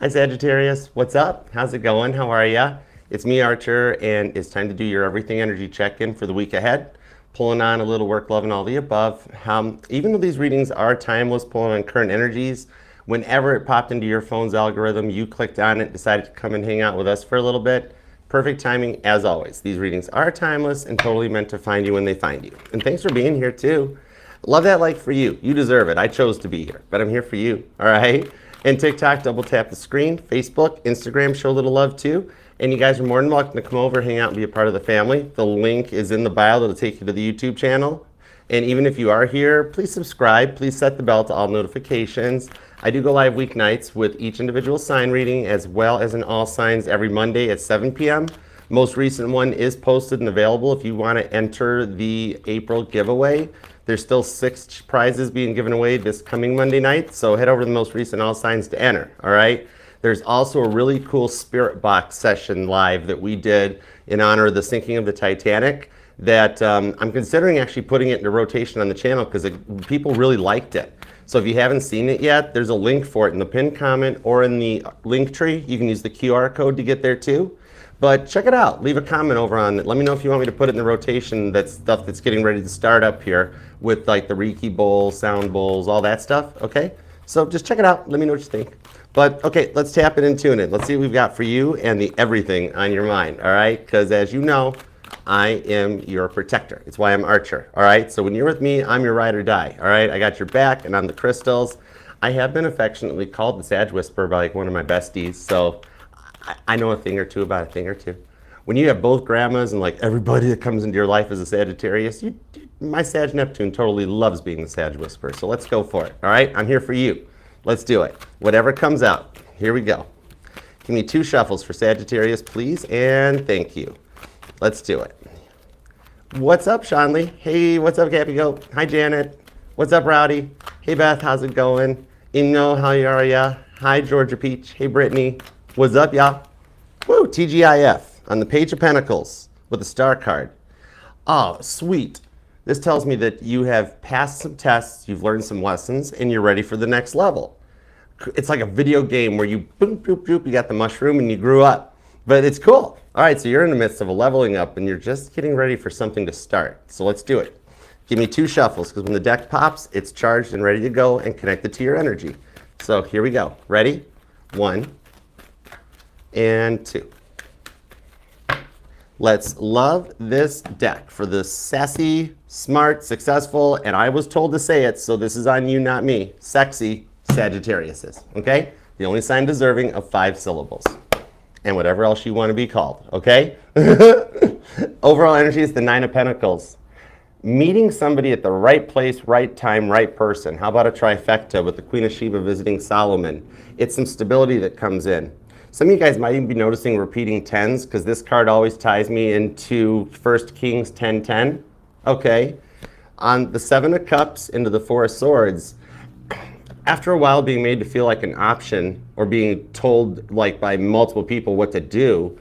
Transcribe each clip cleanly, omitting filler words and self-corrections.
Hi Sagittarius, what's up? How's it going? How are ya? It's me, Archer, and it's time to do your everything energy check-in for the week ahead. Pulling on a little work, love, and all the above. Even though these readings are timeless, pulling on current energies, whenever it popped into your phone's algorithm, you clicked on it, decided to come and hang out with us for a little bit. Perfect timing, as always. These readings are timeless and totally meant to find you when they find you. And thanks for being here, too. Love that like for you. You deserve it. I chose to be here, but I'm here for you, all right? And TikTok, double tap the screen. Facebook, Instagram, show a little love too. And you guys are more than welcome to come over, hang out, and be a part of the family. The link is in the bio that'll take you to the YouTube channel. And even if you are here, please subscribe. Please set the bell to all notifications. I do go live weeknights with each individual sign reading as well as in all signs every Monday at 7 p.m. Most recent one is posted and available if you want to enter the April giveaway. There's still 6 prizes being given away this coming Monday night, so head over to the most recent all signs to enter, all right? There's also a really cool spirit box session live that we did in honor of the sinking of the Titanic that I'm considering actually putting it into rotation on the channel because people really liked it. So if you haven't seen it yet, there's a link for it in the pinned comment or in the link tree. You can use the QR code to get there too. But check it out. Leave a comment over on it. Let me know if you want me to put it in the rotation. That's stuff that's getting ready to start up here with like the Reiki bowls, sound bowls, all that stuff, okay? So just check it out. Let me know what you think. But okay, let's tap it and tune it. Let's see what we've got for you and the everything on your mind, all right? Because as you know, I am your protector. It's why I'm Archer, all right? So when you're with me, I'm your ride or die, all right? I got your back and I'm the crystals. I have been affectionately called the Sag Whisperer by like one of my besties, so I know a thing or two about a thing or two. When you have both grandmas and like everybody that comes into your life is a Sagittarius, my Sag Neptune totally loves being the Sag Whisperer. So let's go for it, all right? I'm here for you. Let's do it. Whatever comes out, here we go. Give me 2 shuffles for Sagittarius, please, and thank you. Let's do it. What's up, Shanley? Hey, what's up, Gappy Goat? Hi, Janet. What's up, Rowdy? Hey, Beth, how's it going? Inno, how are ya? Hi, Georgia Peach. Hey, Brittany. What's up, y'all? Woo, TGIF on the Page of Pentacles with a star card. Oh, sweet. This tells me that you have passed some tests, you've learned some lessons, and you're ready for the next level. It's like a video game where you boop, boop, boop, you got the mushroom and you grew up. But it's cool. All right, so you're in the midst of a leveling up and you're just getting ready for something to start. So let's do it. Give me 2 shuffles because when the deck pops, it's charged and ready to go and connected to your energy. So here we go. Ready? 1 and 2. Let's love this deck for the sassy, smart, successful, and I was told to say it, so this is on you, not me, sexy Sagittariuses, okay? The only sign deserving of 5 syllables. And whatever else you want to be called, okay? Overall energy is the 9 of Pentacles. Meeting somebody at the right place, right time, right person. How about a trifecta with the Queen of Sheba visiting Solomon? It's some stability that comes in. Some of you guys might even be noticing repeating 10s because this card always ties me into 1 Kings 10:10. Okay. On the 7 of Cups into the 4 of Swords, after a while being made to feel like an option or being told like by multiple people what to do,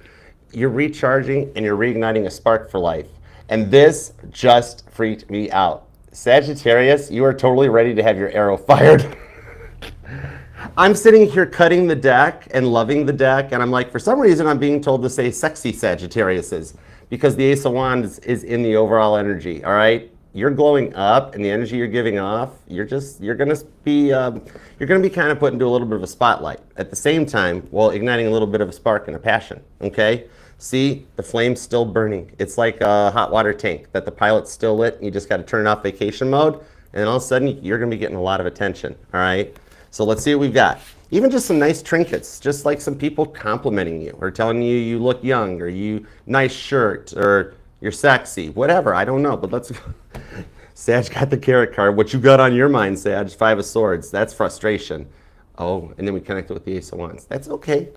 you're recharging and you're reigniting a spark for life. And this just freaked me out. Sagittarius, you are totally ready to have your arrow fired. I'm sitting here cutting the deck and loving the deck, and I'm like, for some reason, I'm being told to say sexy Sagittariuses because the Ace of Wands is in the overall energy, all right? You're glowing up, and the energy you're giving off, you're gonna be kind of put into a little bit of a spotlight at the same time while igniting a little bit of a spark and a passion, okay? See, the flame's still burning. It's like a hot water tank that the pilot's still lit, and you just gotta turn it off vacation mode, and all of a sudden, you're gonna be getting a lot of attention, all right? So let's see what we've got. Even just some nice trinkets, just like some people complimenting you or telling you you look young or you nice shirt or you're sexy, whatever, I don't know, but let's go. Sag got the carrot card. What you got on your mind, Sag? 5 of Swords, that's frustration. Oh, and then we connect it with the Ace of Wands. That's okay.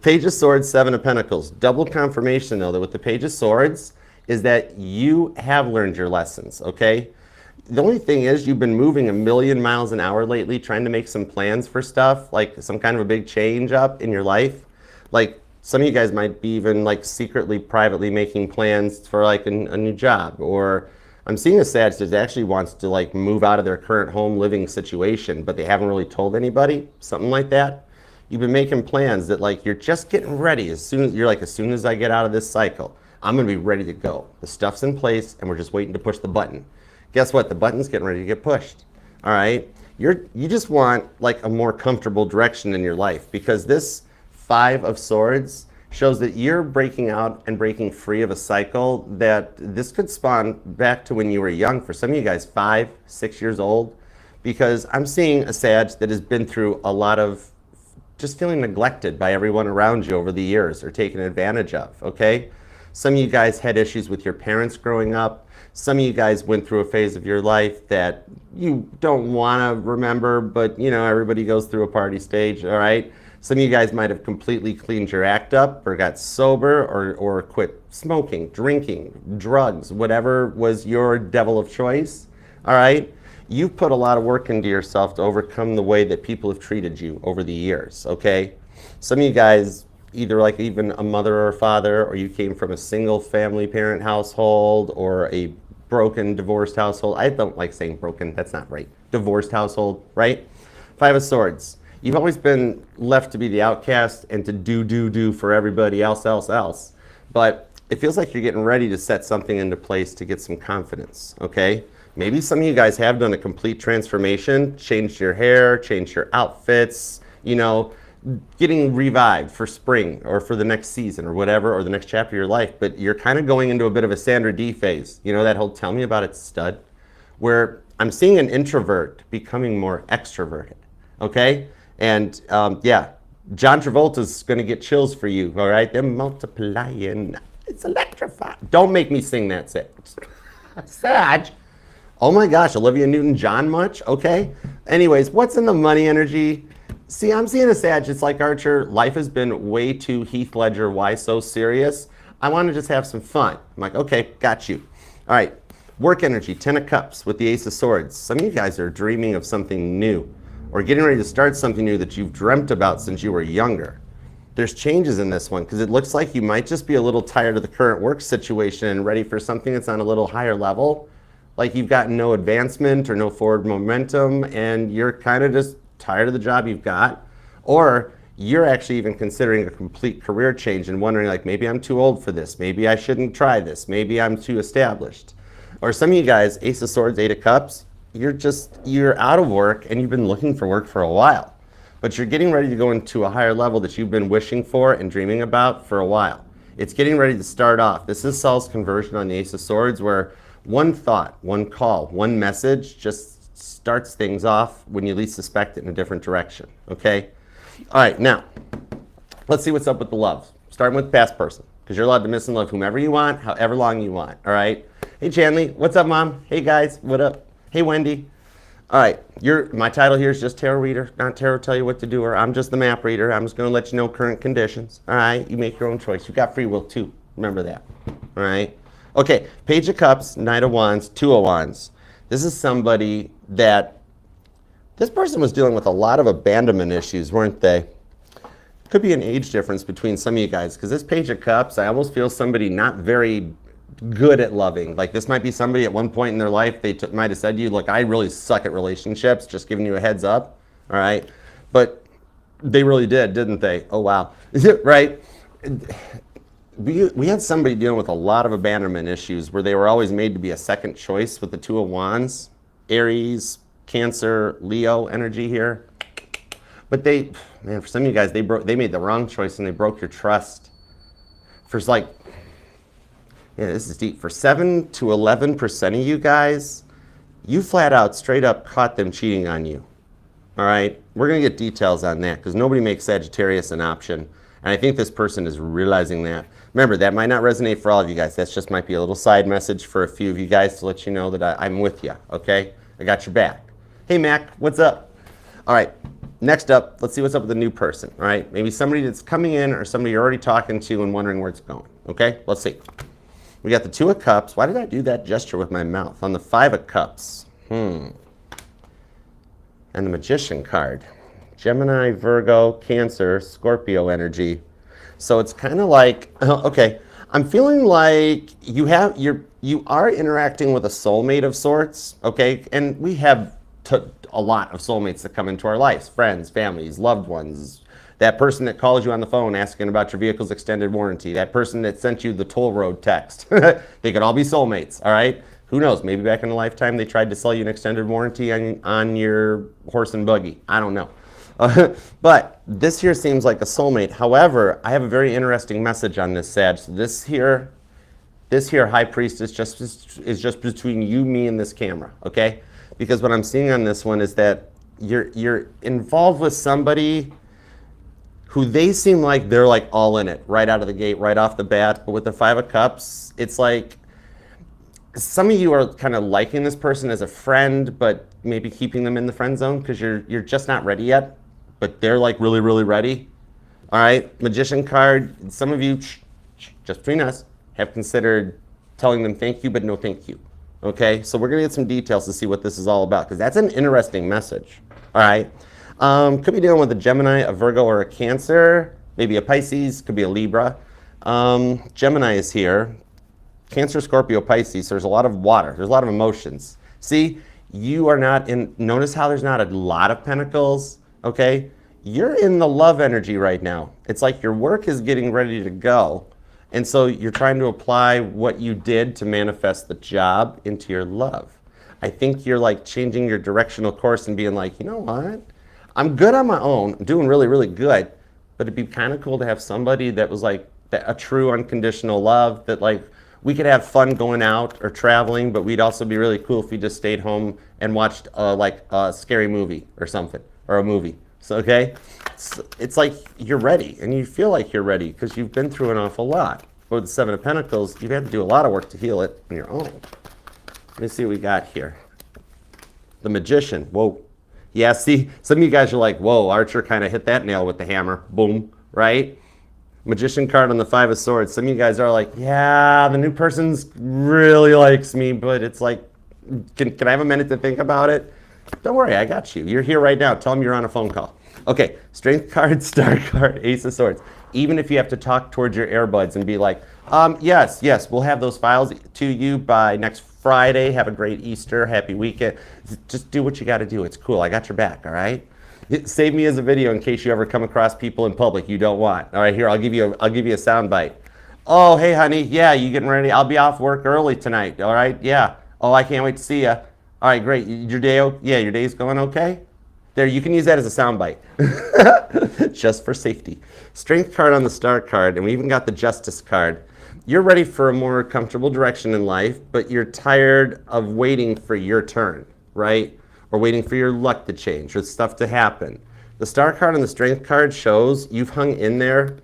Page of Swords, 7 of Pentacles. Double confirmation though that with the Page of Swords is that you have learned your lessons, okay? The only thing is you've been moving 1,000,000 miles an hour lately, trying to make some plans for stuff, like some kind of a big change up in your life. Like some of you guys might be even like secretly, privately making plans for like a new job. Or I'm seeing a Sag that actually wants to like move out of their current home living situation, but they haven't really told anybody, something like that. You've been making plans that like you're just getting ready. As soon as I get out of this cycle, I'm going to be ready to go. The stuff's in place and we're just waiting to push the button. Guess what? The button's getting ready to get pushed. All right? You just want like a more comfortable direction in your life, because this 5 of Swords shows that you're breaking out and breaking free of a cycle that this could spawn back to when you were young. For some of you guys, 5, 6 years old, because I'm seeing a Sag that has been through a lot of just feeling neglected by everyone around you over the years or taken advantage of, okay? Some of you guys had issues with your parents growing up. Some of you guys went through a phase of your life that you don't want to remember, but you know, everybody goes through a party stage, all right? Some of you guys might have completely cleaned your act up or got sober or quit smoking, drinking, drugs, whatever was your devil of choice, all right? You've put a lot of work into yourself to overcome the way that people have treated you over the years, okay? Some of you guys, either like even a mother or a father, or you came from a single family parent household or a broken divorced household. I don't like saying broken, that's not right. Divorced household, right? 5 of Swords. You've always been left to be the outcast and to do for everybody else. But it feels like you're getting ready to set something into place to get some confidence, okay? Maybe some of you guys have done a complete transformation, changed your hair, changed your outfits, you know, getting revived for spring or for the next season or whatever, or the next chapter of your life. But you're kind of going into a bit of a Sandra D phase. You know, that whole tell me about it stud, where I'm seeing an introvert becoming more extroverted, okay? And yeah, John Travolta's going to get chills for you, all right? They're multiplying. It's electrifying. Don't make me sing that, Sag. Oh my gosh, Olivia Newton-John much? Okay. Anyways, what's in the money energy? See, I'm seeing a Sag. It's like, Archer, life has been way too Heath Ledger, why so serious? I want to just have some fun. I'm like, okay, got you. All right, work energy, 10 of Cups with the Ace of Swords. Some of you guys are dreaming of something new, or getting ready to start something new that you've dreamt about since you were younger. There's changes in this one, because it looks like you might just be a little tired of the current work situation and ready for something that's on a little higher level. Like you've gotten no advancement or no forward momentum, and you're kind of just tired of the job you've got. Or you're actually even considering a complete career change and wondering, like, maybe I'm too old for this. Maybe I shouldn't try this. Maybe I'm too established. Or some of you guys, Ace of Swords, 8 of Cups, you're out of work and you've been looking for work for a while, but you're getting ready to go into a higher level that you've been wishing for and dreaming about for a while. It's getting ready to start off. This is Saul's conversion on the Ace of Swords, where one thought, one call, one message just starts things off when you least suspect it in a different direction, okay? All right, now, let's see what's up with the love. Starting with past person, because you're allowed to miss and love whomever you want, however long you want, all right? Hey, Chanley, what's up, Mom? Hey, guys, what up? Hey, Wendy. All right, my title here is just tarot reader, not tarot tell you what to do, or I'm just the map reader. I'm just going to let you know current conditions. All right, you make your own choice. You got free will too. Remember that. All right. Okay, Page of Cups, Knight of Wands, 2 of Wands. This is somebody that this person was dealing with a lot of abandonment issues, weren't they? Could be an age difference between some of you guys, because this Page of Cups, I almost feel somebody not very good at loving. Like this might be somebody at one point in their life, they might have said to you, look, I really suck at relationships, just giving you a heads up, all right? But they really did, didn't they? Oh, wow, right? We had somebody dealing with a lot of abandonment issues where they were always made to be a second choice with the 2 of Wands, Aries, Cancer, Leo energy here. But man, for some of you guys, they made the wrong choice and they broke your trust. For like, yeah, this is deep. For 7 to 11% of you guys, you flat out, straight up caught them cheating on you. All right? We're going to get details on that because nobody makes Sagittarius an option. And I think this person is realizing that. Remember, that might not resonate for all of you guys. That just might be a little side message for a few of you guys to let you know that I'm with you, okay? I got your back. Hey, Mac, what's up? All right, next up, let's see what's up with the new person, all right? Maybe somebody that's coming in or somebody you're already talking to and wondering where it's going, okay? Let's see. We got the 2 of Cups. Why did I do that gesture with my mouth? On the 5 of Cups. And the Magician card. Gemini, Virgo, Cancer, Scorpio energy. So it's kind of like, okay, I'm feeling like you are interacting with a soulmate of sorts, okay? And we have a lot of soulmates that come into our lives, friends, families, loved ones, That person that calls you on the phone asking about your vehicle's extended warranty. That person that sent you the toll road text. They could all be soulmates, all right? Who knows? Maybe back in a lifetime they tried to sell you an extended warranty on your horse and buggy. I don't know. But this here seems like a soulmate. However, I have a very interesting message on this, Sag. So this here High Priest is just between you, me, and this camera, okay? Because what I'm seeing on this one is that you're involved with somebody who they seem like they're like all in it right out of the gate, right off the bat. But with the Five of Cups, it's like some of you are kind of liking this person as a friend, but maybe keeping them in the friend zone because you're just not ready yet, but they're like really, really ready. All right, Magician card. Some of you, just between us, have considered telling them thank you, but no thank you. Okay, so we're gonna get some details to see what this is all about because that's an interesting message. All right, could be dealing with a Gemini, a Virgo, or a Cancer, maybe a Pisces, could be a Libra. Gemini is here. Cancer, Scorpio, Pisces, so there's a lot of water, there's a lot of emotions. See, you are not in, notice how there's not a lot of pentacles, okay? You're in the love energy right now. It's like your work is getting ready to go. And so you're trying to apply what you did to manifest the job into your love. I think you're like changing your directional course and being like, you know what? I'm good on my own, I'm doing really, really good, but it'd be kind of cool to have somebody that was like a true unconditional love that like, we could have fun going out or traveling, but we'd also be really cool if we just stayed home and watched like a scary movie or something, or a movie. So, okay? It's like you're ready, and you feel like you're ready because you've been through an awful lot. But with the Seven of Pentacles, you've had to do a lot of work to heal it on your own. Let me see what we got here. The Magician, whoa. Yeah, see, some of you guys are like, whoa, Archer kind of hit that nail with the hammer, boom, right? Magician card on the Five of Swords. Some of you guys are like, yeah, the new person's really likes me, but it's like, can I have a minute to think about it? Don't worry, I got you. You're here right now. Tell them you're on a phone call. Okay, Strength card, Star card, Ace of Swords. Even if you have to talk towards your earbuds and be like, yes, we'll have those files to you by next Friday. Have a great Easter, happy weekend. Just do what you got to do. It's cool. I got your back, all right? Save me as a video in case you ever come across people in public you don't want. All right, here, I'll give you a sound bite. Oh, hey, honey, yeah, you getting ready? I'll be off work early tonight, all right? Yeah. Oh, I can't wait to see you. All right, great. Your day's going okay? There, you can use that as a sound bite. Just for safety. Strength card on the Star card, and we even got the Justice card. You're ready for a more comfortable direction in life, but you're tired of waiting for your turn, right? Or waiting for your luck to change or stuff to happen. The Star card and the Strength card shows you've hung in there,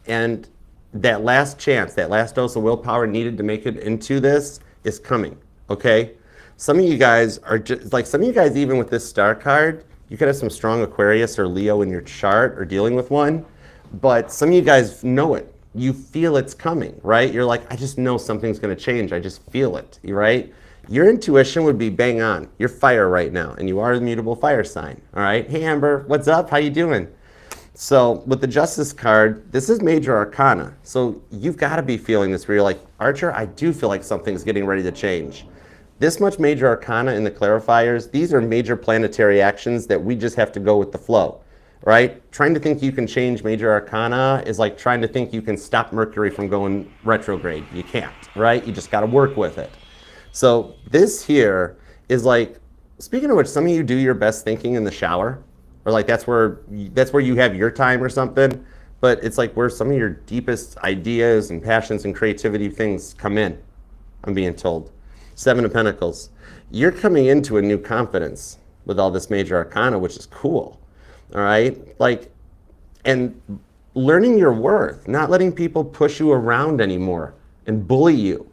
and that last chance, that last dose of willpower needed to make it into this is coming, okay? Some of you guys are just, like some of you guys even with this Star card, you could have some strong Aquarius or Leo in your chart or dealing with one, but some of you guys know it. You feel it's coming, right? You're like, I just know something's gonna change. I just feel it, right? Your intuition would be bang on. You're fire right now, and you are the mutable fire sign, all right? Hey, Amber, what's up? How you doing? So with the Justice card, this is major arcana. So you've got to be feeling this where you're like, Archer, I do feel like something's getting ready to change. This much major arcana in the clarifiers, these are major planetary actions that we just have to go with the flow, right? Trying to think you can change major arcana is like trying to think you can stop Mercury from going retrograde. You can't, right? You just got to work with it. So this here is like, speaking of which, some of you do your best thinking in the shower, or like that's where you have your time or something, but it's like where some of your deepest ideas and passions and creativity things come in, I'm being told. Seven of Pentacles. You're coming into a new confidence with all this major arcana, which is cool, all right? Like, and learning your worth, not letting people push you around anymore and bully you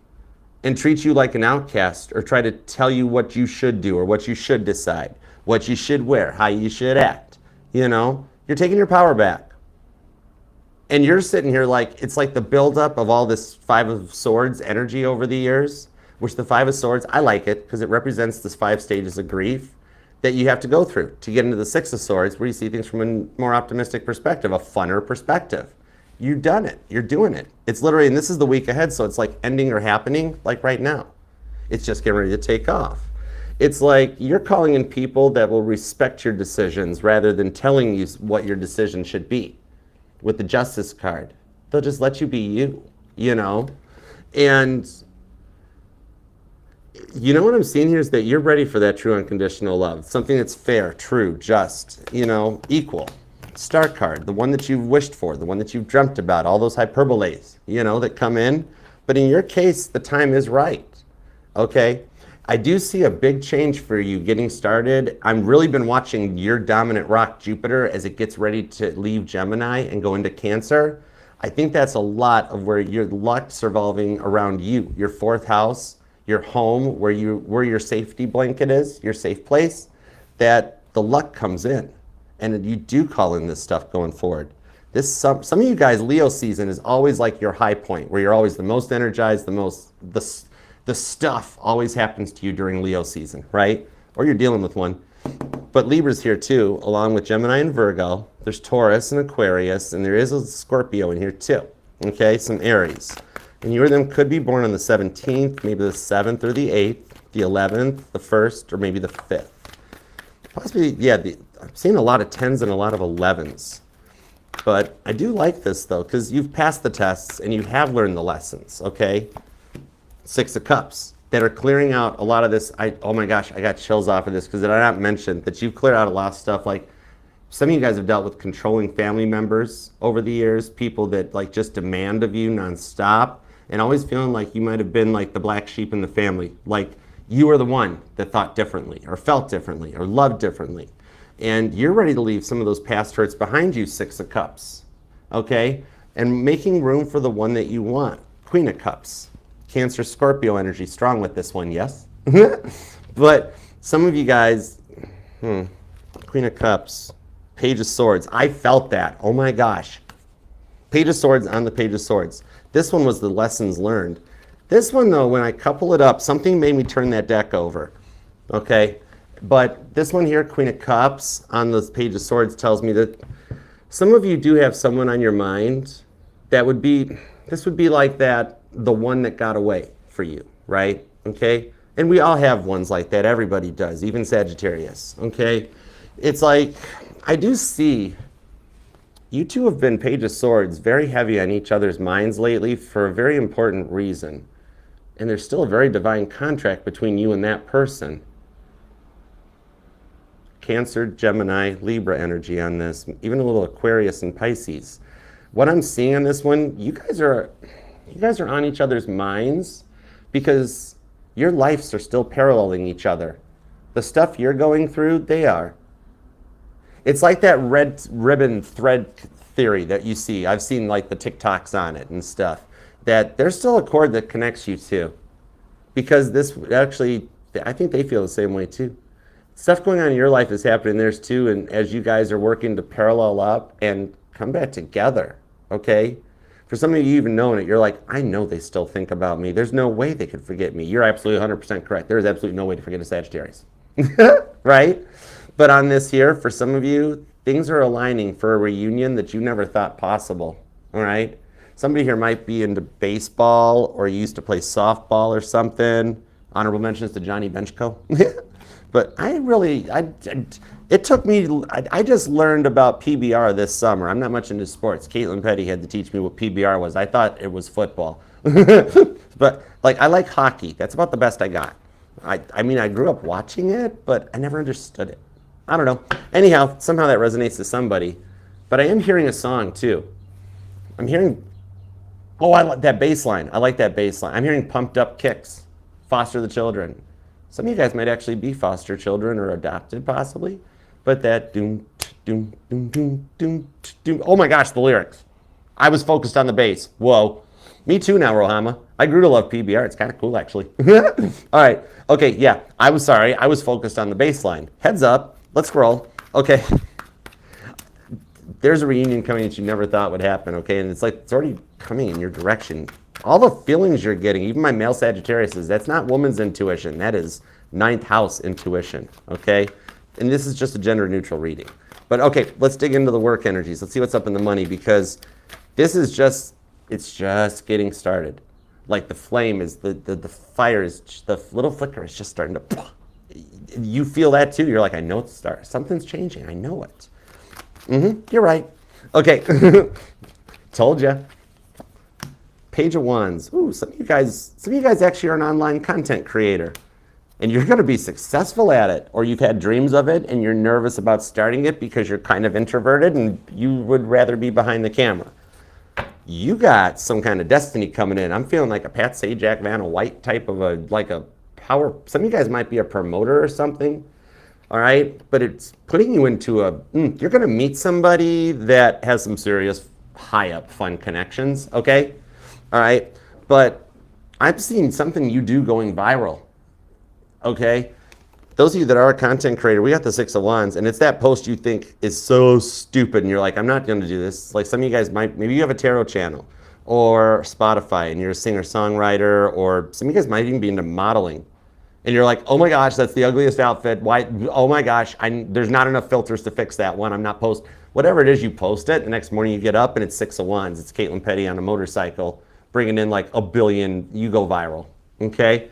and treat you like an outcast or try to tell you what you should do or what you should decide, what you should wear, how you should act. You know, you're taking your power back. And you're sitting here like, it's like the buildup of all this Five of Swords energy over the years, which the Five of Swords, I like it because it represents this 5 stages of grief that you have to go through to get into the Six of Swords where you see things from a more optimistic perspective, a funner perspective. You've done it. You're doing it. It's literally, and this is the week ahead, so it's like ending or happening like right now. It's just getting ready to take off. It's like you're calling in people that will respect your decisions rather than telling you what your decision should be. with the Justice card. They'll just let you be you, you know? And you know what I'm seeing here is that you're ready for that true unconditional love. Something that's fair, true, just, you know, equal. Star card, the one that you've wished for, the one that you've dreamt about, all those hyperboles, you know, that come in. But in your case, the time is right, okay? I do see a big change for you getting started. I've really been watching your dominant rock, Jupiter, as it gets ready to leave Gemini and go into Cancer. I think that's a lot of where your luck's revolving around you, your fourth house, your home, where your safety blanket is, your safe place, that the luck comes in. And you do call in this stuff going forward. Some of you guys, Leo season is always like your high point, where you're always the most energized, the stuff always happens to you during Leo season, right? Or you're dealing with one. But Libra's here too, along with Gemini and Virgo. There's Taurus and Aquarius, and there is a Scorpio in here too. Okay, some Aries. And you or them could be born on the 17th, maybe the 7th or the 8th, the 11th, the 1st, or maybe the 5th. Possibly, yeah, I'm seeing a lot of 10s and a lot of 11s. But I do like this, though, because you've passed the tests and you have learned the lessons, okay? 6 of Cups that are clearing out a lot of this. Oh my gosh, I got chills off of this because did I not mention that you've cleared out a lot of stuff. Like some of you guys have dealt with controlling family members over the years, people that like just demand of you nonstop, and always feeling like you might have been like the black sheep in the family. Like you were the one that thought differently or felt differently or loved differently. And you're ready to leave some of those past hurts behind you, 6 of Cups, okay? And making room for the one that you want, Queen of Cups. Cancer, Scorpio energy, strong with this one, yes? But some of you guys, Queen of Cups, Page of Swords. I felt that, oh my gosh. Page of Swords on the Page of Swords. This one was the lessons learned. This one though, when I couple it up, something made me turn that deck over, okay? But this one here, Queen of Cups, on the Page of Swords tells me that some of you do have someone on your mind that would be, this would be like that, the one that got away for you, right? Okay? And we all have ones like that. Everybody does, even Sagittarius, okay? It's like, I do see you two have been Page of Swords very heavy on each other's minds lately for a very important reason. And there's still a very divine contract between you and that person. Cancer, Gemini, Libra energy on this, even a little Aquarius and Pisces. What I'm seeing on this one, you guys are on each other's minds because your lives are still paralleling each other. The stuff you're going through, they are. It's like that red ribbon thread theory that you see. I've seen like the TikToks on it and stuff. That there's still a cord that connects you two. Because this actually, I think they feel the same way too. Stuff going on in your life is happening theirs too, and as you guys are working to parallel up and come back together, okay? For some of you even knowing it, you're like, I know they still think about me. There's no way they could forget me. You're absolutely 100% correct. There is absolutely no way to forget a Sagittarius, right? But on this here, for some of you, things are aligning for a reunion that you never thought possible, all right? Somebody here might be into baseball or used to play softball or something. Honorable mentions to Johnny Benchko. But it took me, I just learned about PBR this summer. I'm not much into sports. Caitlin Petty had to teach me what PBR was. I thought it was football. But like, I like hockey. That's about the best I got. I mean, I grew up watching it, but I never understood it. I don't know. Anyhow, somehow that resonates to somebody. But I am hearing a song too. I'm hearing, oh, I like that bass line. I like that bass line. I'm hearing Pumped Up Kicks, Foster the Children. Some of you guys might actually be foster children or adopted possibly. But that doom, doom, doom, doom, doom, doom. Oh my gosh, the lyrics. I was focused on the bass. Whoa. Me too now, Rohama. I grew to love PBR. It's kind of cool, actually. All right. Okay, yeah. I was sorry. I was focused on the bass line. Heads up. Let's scroll. Okay. There's a reunion coming that you never thought would happen, okay? And it's like, it's already coming in your direction. All the feelings you're getting, even my male Sagittarius, that's not woman's intuition. That is 9th house intuition, okay? And this is just a gender neutral reading. But okay, let's dig into the work energies. Let's see what's up in the money because this is just, it's just getting started. Like the flame is, the fire is, the little flicker is just starting to, you feel that too. You're like, I know it's starting. Something's changing. I know it. You're right. Okay, told ya. Page of Wands. Ooh, some of you guys actually are an online content creator. And you're going to be successful at it, or you've had dreams of it and you're nervous about starting it because you're kind of introverted and you would rather be behind the camera. You got some kind of destiny coming in. I'm feeling like a Pat Sajak, Vanna White type of a power. Some of you guys might be a promoter or something, all right? But it's putting you into you're going to meet somebody that has some serious high up fun connections, okay? All right? But I've seen something you do going viral. Okay, those of you that are a content creator, we got the Six of Wands, and it's that post you think is so stupid, and you're like, I'm not going to do this. Like some of you guys maybe you have a tarot channel or Spotify, and you're a singer-songwriter, or some of you guys might even be into modeling, and you're like, oh my gosh, that's the ugliest outfit. Why? Oh my gosh, there's not enough filters to fix that one. I'm not whatever it is, you post it. The next morning you get up, and it's Six of Wands. It's Caitlin Petty on a motorcycle, bringing in like 1 billion. You go viral. Okay.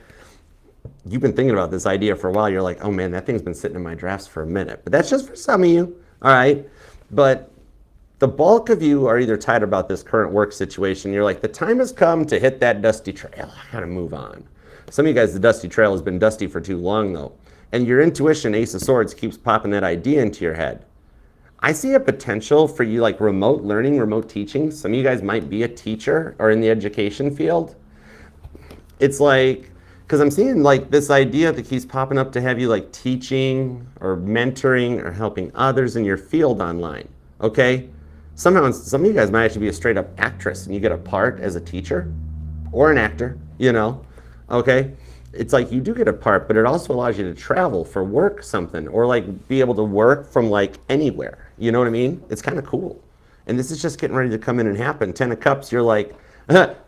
You've been thinking about this idea for a while. You're like, oh man, that thing's been sitting in my drafts for a minute. But that's just for some of you, all right? But the bulk of you are either tired about this current work situation. You're like, the time has come to hit that dusty trail. I gotta move on. Some of you guys, the dusty trail has been dusty for too long though. And your intuition, Ace of Swords, keeps popping that idea into your head. I see a potential for you like remote learning, remote teaching. Some of you guys might be a teacher or in the education field. It's like, because I'm seeing like this idea that keeps popping up to have you like teaching or mentoring or helping others in your field online, okay? Somehow, some of you guys might actually be a straight up actress and you get a part as a teacher or an actor, you know, okay? It's like you do get a part, but it also allows you to travel for work something or like be able to work from like anywhere, you know what I mean? It's kind of cool. And this is just getting ready to come in and happen. 10 of Cups, you're like,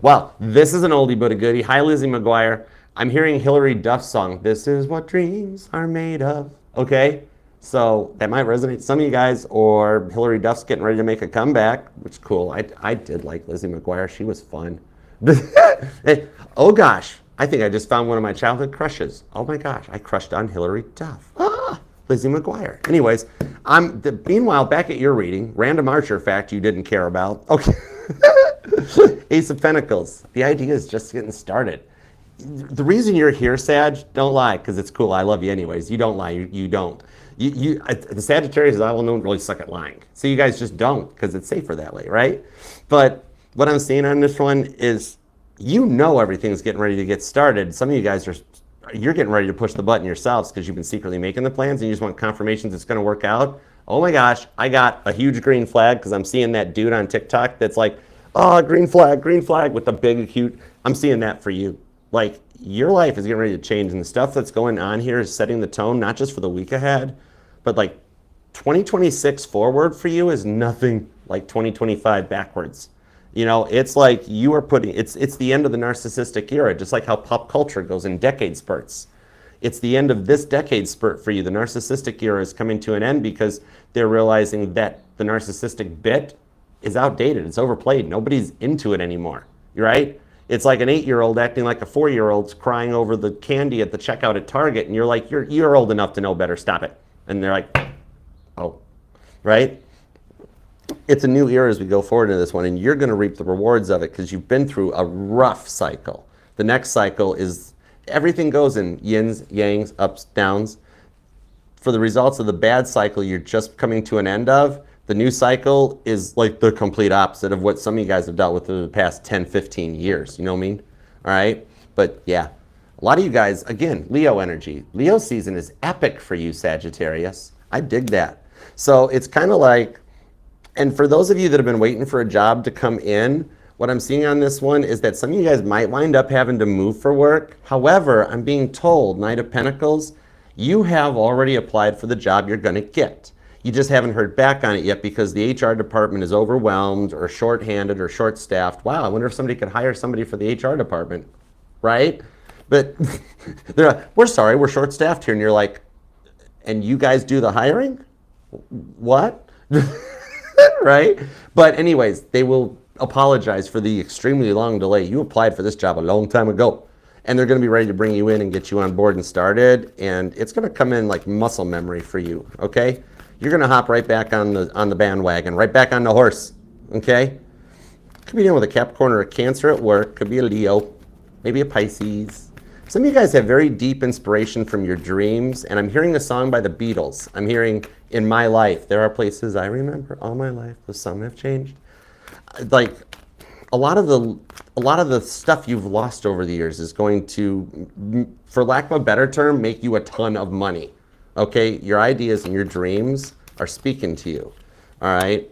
well, this is an oldie but a goodie. Hi, Lizzie McGuire. I'm hearing Hillary Duff's song, This Is What Dreams Are Made Of, okay? So that might resonate to some of you guys, or Hillary Duff's getting ready to make a comeback, which is cool. I did like Lizzie McGuire. She was fun. Oh gosh, I think I just found one of my childhood crushes. Oh my gosh, I crushed on Hillary Duff. Lizzie McGuire. Anyways, meanwhile, back at your reading, random Archer fact you didn't care about. Okay. Ace of Pentacles. The idea is just getting started. The reason you're here, Sag, don't lie, because it's cool. I love you anyways. You don't lie. You don't. The Sagittarius, I don't really suck at lying. So you guys just don't, because it's safer that way, right? But what I'm seeing on this one is, you know everything's getting ready to get started. Some of you guys you're getting ready to push the button yourselves because you've been secretly making the plans and you just want confirmations it's going to work out. Oh my gosh, I got a huge green flag because I'm seeing that dude on TikTok that's like, oh, green flag with the big acute. I'm seeing that for you. Like, your life is getting ready to change, and the stuff that's going on here is setting the tone, not just for the week ahead, but like 2026 forward for you is nothing like 2025 backwards. You know, it's like you are it's the end of the narcissistic era, just like how pop culture goes in decade spurts. It's the end of this decade spurt for you. The narcissistic era is coming to an end because they're realizing that the narcissistic bit is outdated. It's overplayed. Nobody's into it anymore, right? It's like an 8-year-old acting like a 4-year-old's crying over the candy at the checkout at Target, and you're like, you're old enough to know better, stop it. And they're like, oh, right? It's a new era as we go forward into this one, and you're going to reap the rewards of it because you've been through a rough cycle. The next cycle is, everything goes in yins, yangs, ups, downs. For the results of the bad cycle you're just coming to an end of, the new cycle is like the complete opposite of what some of you guys have dealt with in the past 10, 15 years. You know what I mean? All right? But yeah, a lot of you guys, again, Leo energy. Leo season is epic for you, Sagittarius. I dig that. So it's kind of like, and for those of you that have been waiting for a job to come in, what I'm seeing on this one is that some of you guys might wind up having to move for work. However, I'm being told, Knight of Pentacles, you have already applied for the job you're going to get. You just haven't heard back on it yet because the HR department is overwhelmed or short-handed or short-staffed. Wow, I wonder if somebody could hire somebody for the HR department, right? But they're like, we're sorry, we're short-staffed here. And you're like, and you guys do the hiring? What? Right? But anyways, they will apologize for the extremely long delay. You applied for this job a long time ago. And they're going to be ready to bring you in and get you on board and started. And it's going to come in like muscle memory for you, okay? you're going to hop right back on the bandwagon, right back on the horse, okay? Could be dealing with a Capricorn or a Cancer at work. Could be a Leo, maybe a Pisces. Some of you guys have very deep inspiration from your dreams, and I'm hearing a song by the Beatles. I'm hearing In My Life, there are places I remember all my life, though some have changed. Like, a lot of the stuff you've lost over the years is going to, for lack of a better term, make you a ton of money. Okay, your ideas and your dreams are speaking to you. All right,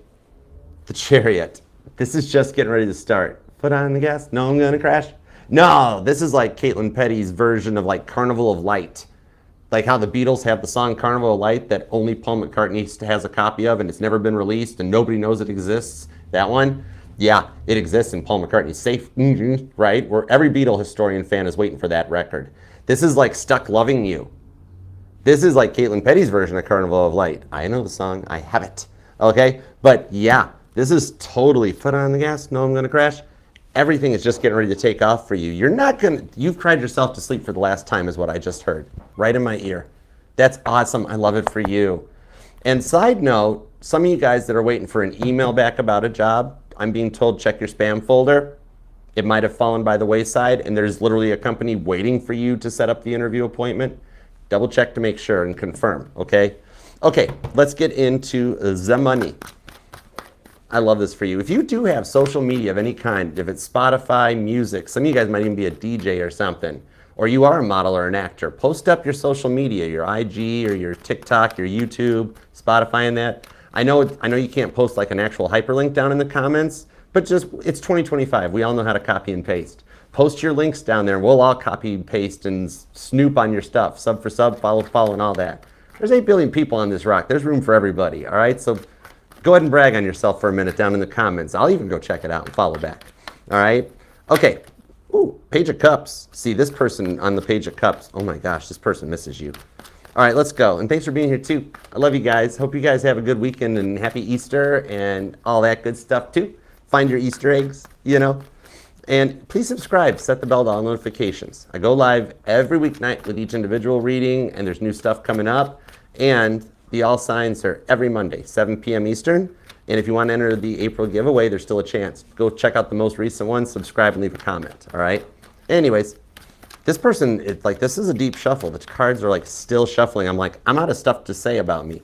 the Chariot. This is just getting ready to start. Put on the gas. No, I'm gonna crash. No, this is like Caitlin Petty's version of like Carnival of Light. Like how the Beatles have the song Carnival of Light that only Paul McCartney has a copy of and it's never been released and nobody knows it exists. That one, yeah, it exists in Paul McCartney's safe, right? Where every Beatle historian fan is waiting for that record. This is like Stuck Loving You. This is like Caitlin Petty's version of Carnival of Light. I know the song, I have it, okay? But yeah, this is totally foot on the gas, no, I'm gonna crash. Everything is just getting ready to take off for you. You've cried yourself to sleep for the last time is what I just heard, right in my ear. That's awesome, I love it for you. And side note, some of you guys that are waiting for an email back about a job, I'm being told check your spam folder. It might have fallen by the wayside and there's literally a company waiting for you to set up the interview appointment. Double check to make sure and confirm, okay? Okay, let's get into the money. I love this for you. If you do have social media of any kind, if it's Spotify, music, some of you guys might even be a DJ or something, or you are a model or an actor, post up your social media, your IG or your TikTok, your YouTube, Spotify and that. I know you can't post like an actual hyperlink down in the comments, but just, it's 2025. We all know how to copy and paste. Post your links down there and we'll all copy and paste and snoop on your stuff. Sub for sub, follow, and all that. There's 8 billion people on this rock. There's room for everybody, all right? So go ahead and brag on yourself for a minute down in the comments. I'll even go check it out and follow back. All right? Okay. Ooh, Page of Cups. See, this person on the Page of Cups. Oh my gosh, this person misses you. All right, let's go. And thanks for being here too. I love you guys. Hope you guys have a good weekend and happy Easter and all that good stuff too. Find your Easter eggs, you know. And please subscribe, set the bell to all notifications. I go live every weeknight with each individual reading and there's new stuff coming up. And the all signs are every Monday, 7 p.m. Eastern. And if you want to enter the April giveaway, there's still a chance. Go check out the most recent one, subscribe, and leave a comment, all right? Anyways, this person, it's like, this is a deep shuffle. The cards are like still shuffling. I'm like, I'm out of stuff to say about me.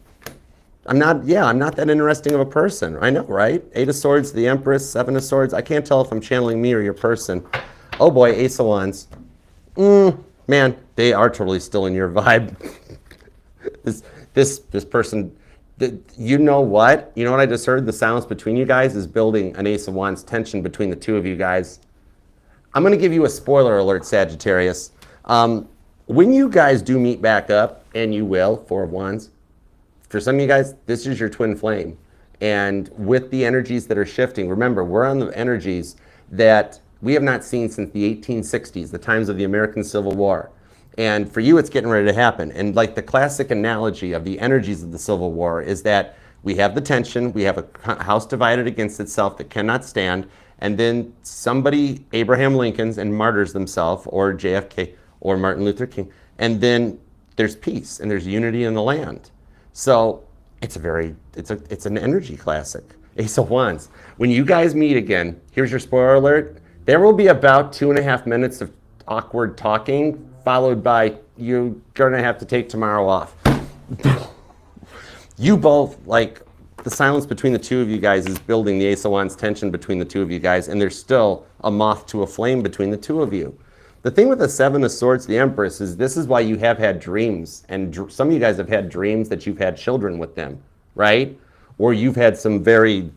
I'm not that interesting of a person. I know, right? 8 of Swords, the Empress, 7 of Swords. I can't tell if I'm channeling me or your person. Oh boy, Ace of Wands. Man, they are totally still in your vibe. This person, you know what? You know what I just heard? The silence between you guys is building an Ace of Wands tension between the two of you guys. I'm going to give you a spoiler alert, Sagittarius. When you guys do meet back up, and you will, 4 of Wands, for some of you guys, this is your twin flame. And with the energies that are shifting, remember, we're on the energies that we have not seen since the 1860s, the times of the American Civil War. And for you, it's getting ready to happen. And like the classic analogy of the energies of the Civil War is that we have the tension, we have a house divided against itself that cannot stand, and then somebody, Abraham Lincoln's, and martyrs themselves, or JFK, or Martin Luther King, and then there's peace and there's unity in the land. So it's an energy classic. Ace of Wands. When you guys meet again, here's your spoiler alert. There will be about 2.5 minutes of awkward talking, followed by you're gonna have to take tomorrow off. You both, like, the silence between the two of you guys is building the Ace of Wands tension between the two of you guys, and there's still a moth to a flame between the two of you. The thing with the 7 of Swords, the Empress, is this is why you have had dreams, and some of you guys have had dreams that you've had children with them, right? Or you've had some they've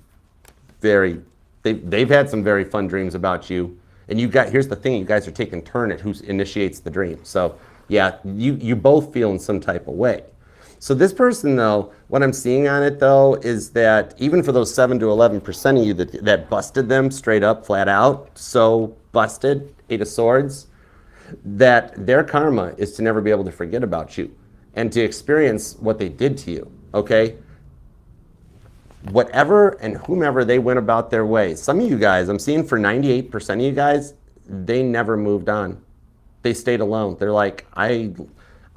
had some very fun dreams about you. And here's the thing, you guys are taking turn at who initiates the dream. So yeah, you both feel in some type of way. So this person though, what I'm seeing on it though, is that even for those 7 to 11% of you that busted them straight up, flat out, so busted, 8 of Swords, that their karma is to never be able to forget about you and to experience what they did to you, okay? Whatever and whomever they went about their way. Some of you guys, I'm seeing for 98% of you guys, they never moved on. They stayed alone. They're like, I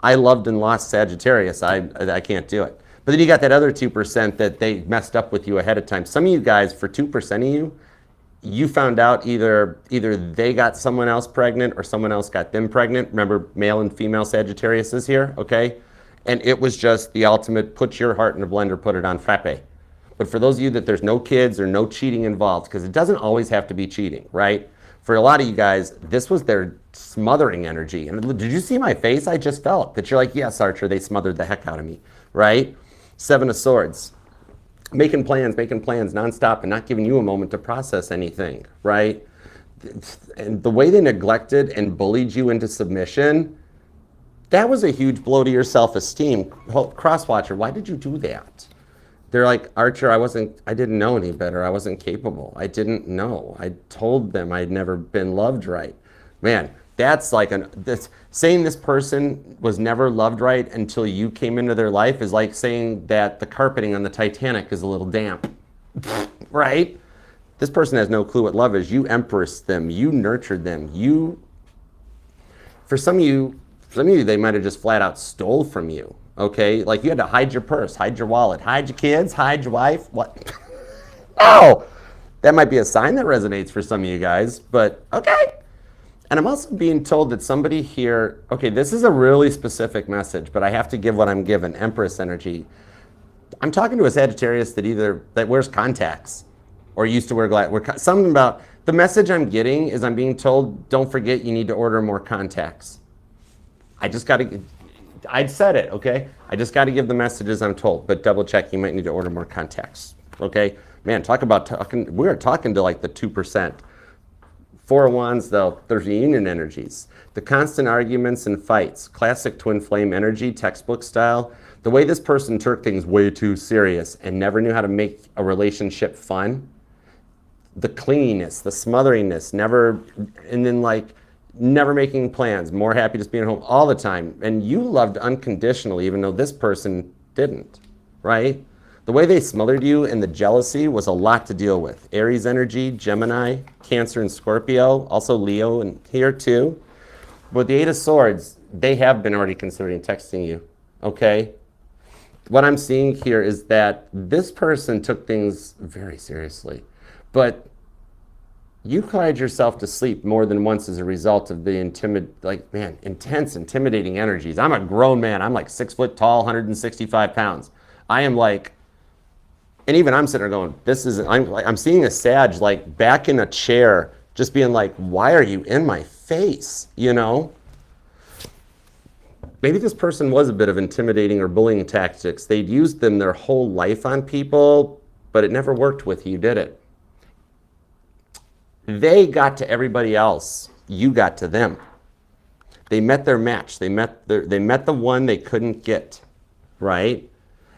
loved and lost Sagittarius. I can't do it. But then you got that other 2% that they messed up with you ahead of time. Some of you guys, for 2% of you, you found out either they got someone else pregnant or someone else got them pregnant. Remember, male and female Sagittarius is here, okay? And it was just the ultimate, put your heart in a blender, put it on frappe. But for those of you that there's no kids or no cheating involved, because it doesn't always have to be cheating, right? For a lot of you guys, this was their smothering energy. And did you see my face? I just felt that you're like, yes, Archer, they smothered the heck out of me, right? 7 of Swords. Making plans nonstop and not giving you a moment to process anything, right? And the way they neglected and bullied you into submission, that was a huge blow to your self-esteem. Crosswatcher, why did you do that? They're like, Archer, I didn't know any better. I wasn't capable. I didn't know. I told them I'd never been loved right. Man, that's like saying this person was never loved right until you came into their life is like saying that the carpeting on the Titanic is a little damp, right? This person has no clue what love is. You empressed them. You nurtured them. For some of you, they might have just flat out stole from you. Okay, like you had to hide your purse, hide your wallet, hide your kids, hide your wife. What? Oh, that might be a sign that resonates for some of you guys, but okay. And I'm also being told that somebody here, okay, this is a really specific message, but I have to give what I'm given, Empress energy. I'm talking to a Sagittarius that wears contacts or used to wear glasses. Something about the message I'm getting is I'm being told, don't forget you need to order more contacts. I'd said it, okay? I just got to give the messages I'm told, but double check, you might need to order more contacts, okay? Man, we're talking to like the 2%. 4 of Wands, though, there's reunion energies. The constant arguments and fights, classic twin flame energy, textbook style. The way this person took things way too serious and never knew how to make a relationship fun. The clinginess, the smotheringness, never making plans, more happy just being home all the time. And you loved unconditionally, even though this person didn't, right? The way they smothered you and the jealousy was a lot to deal with. Aries energy, Gemini, Cancer and Scorpio, also Leo and here too. But the 8 of Swords, they have been already considering texting you, okay? What I'm seeing here is that this person took things very seriously, but you cried yourself to sleep more than once as a result of the intense, intimidating energies. I'm a grown man. I'm like 6 foot tall, 165 pounds. I am like, and even I'm sitting there going, I'm seeing a Sag like back in a chair, just being like, why are you in my face, you know? Maybe this person was a bit of intimidating or bullying tactics. They'd used them their whole life on people, but it never worked with you, did it? They got to everybody else. You got to them. They met their match. They met the one they couldn't get, right?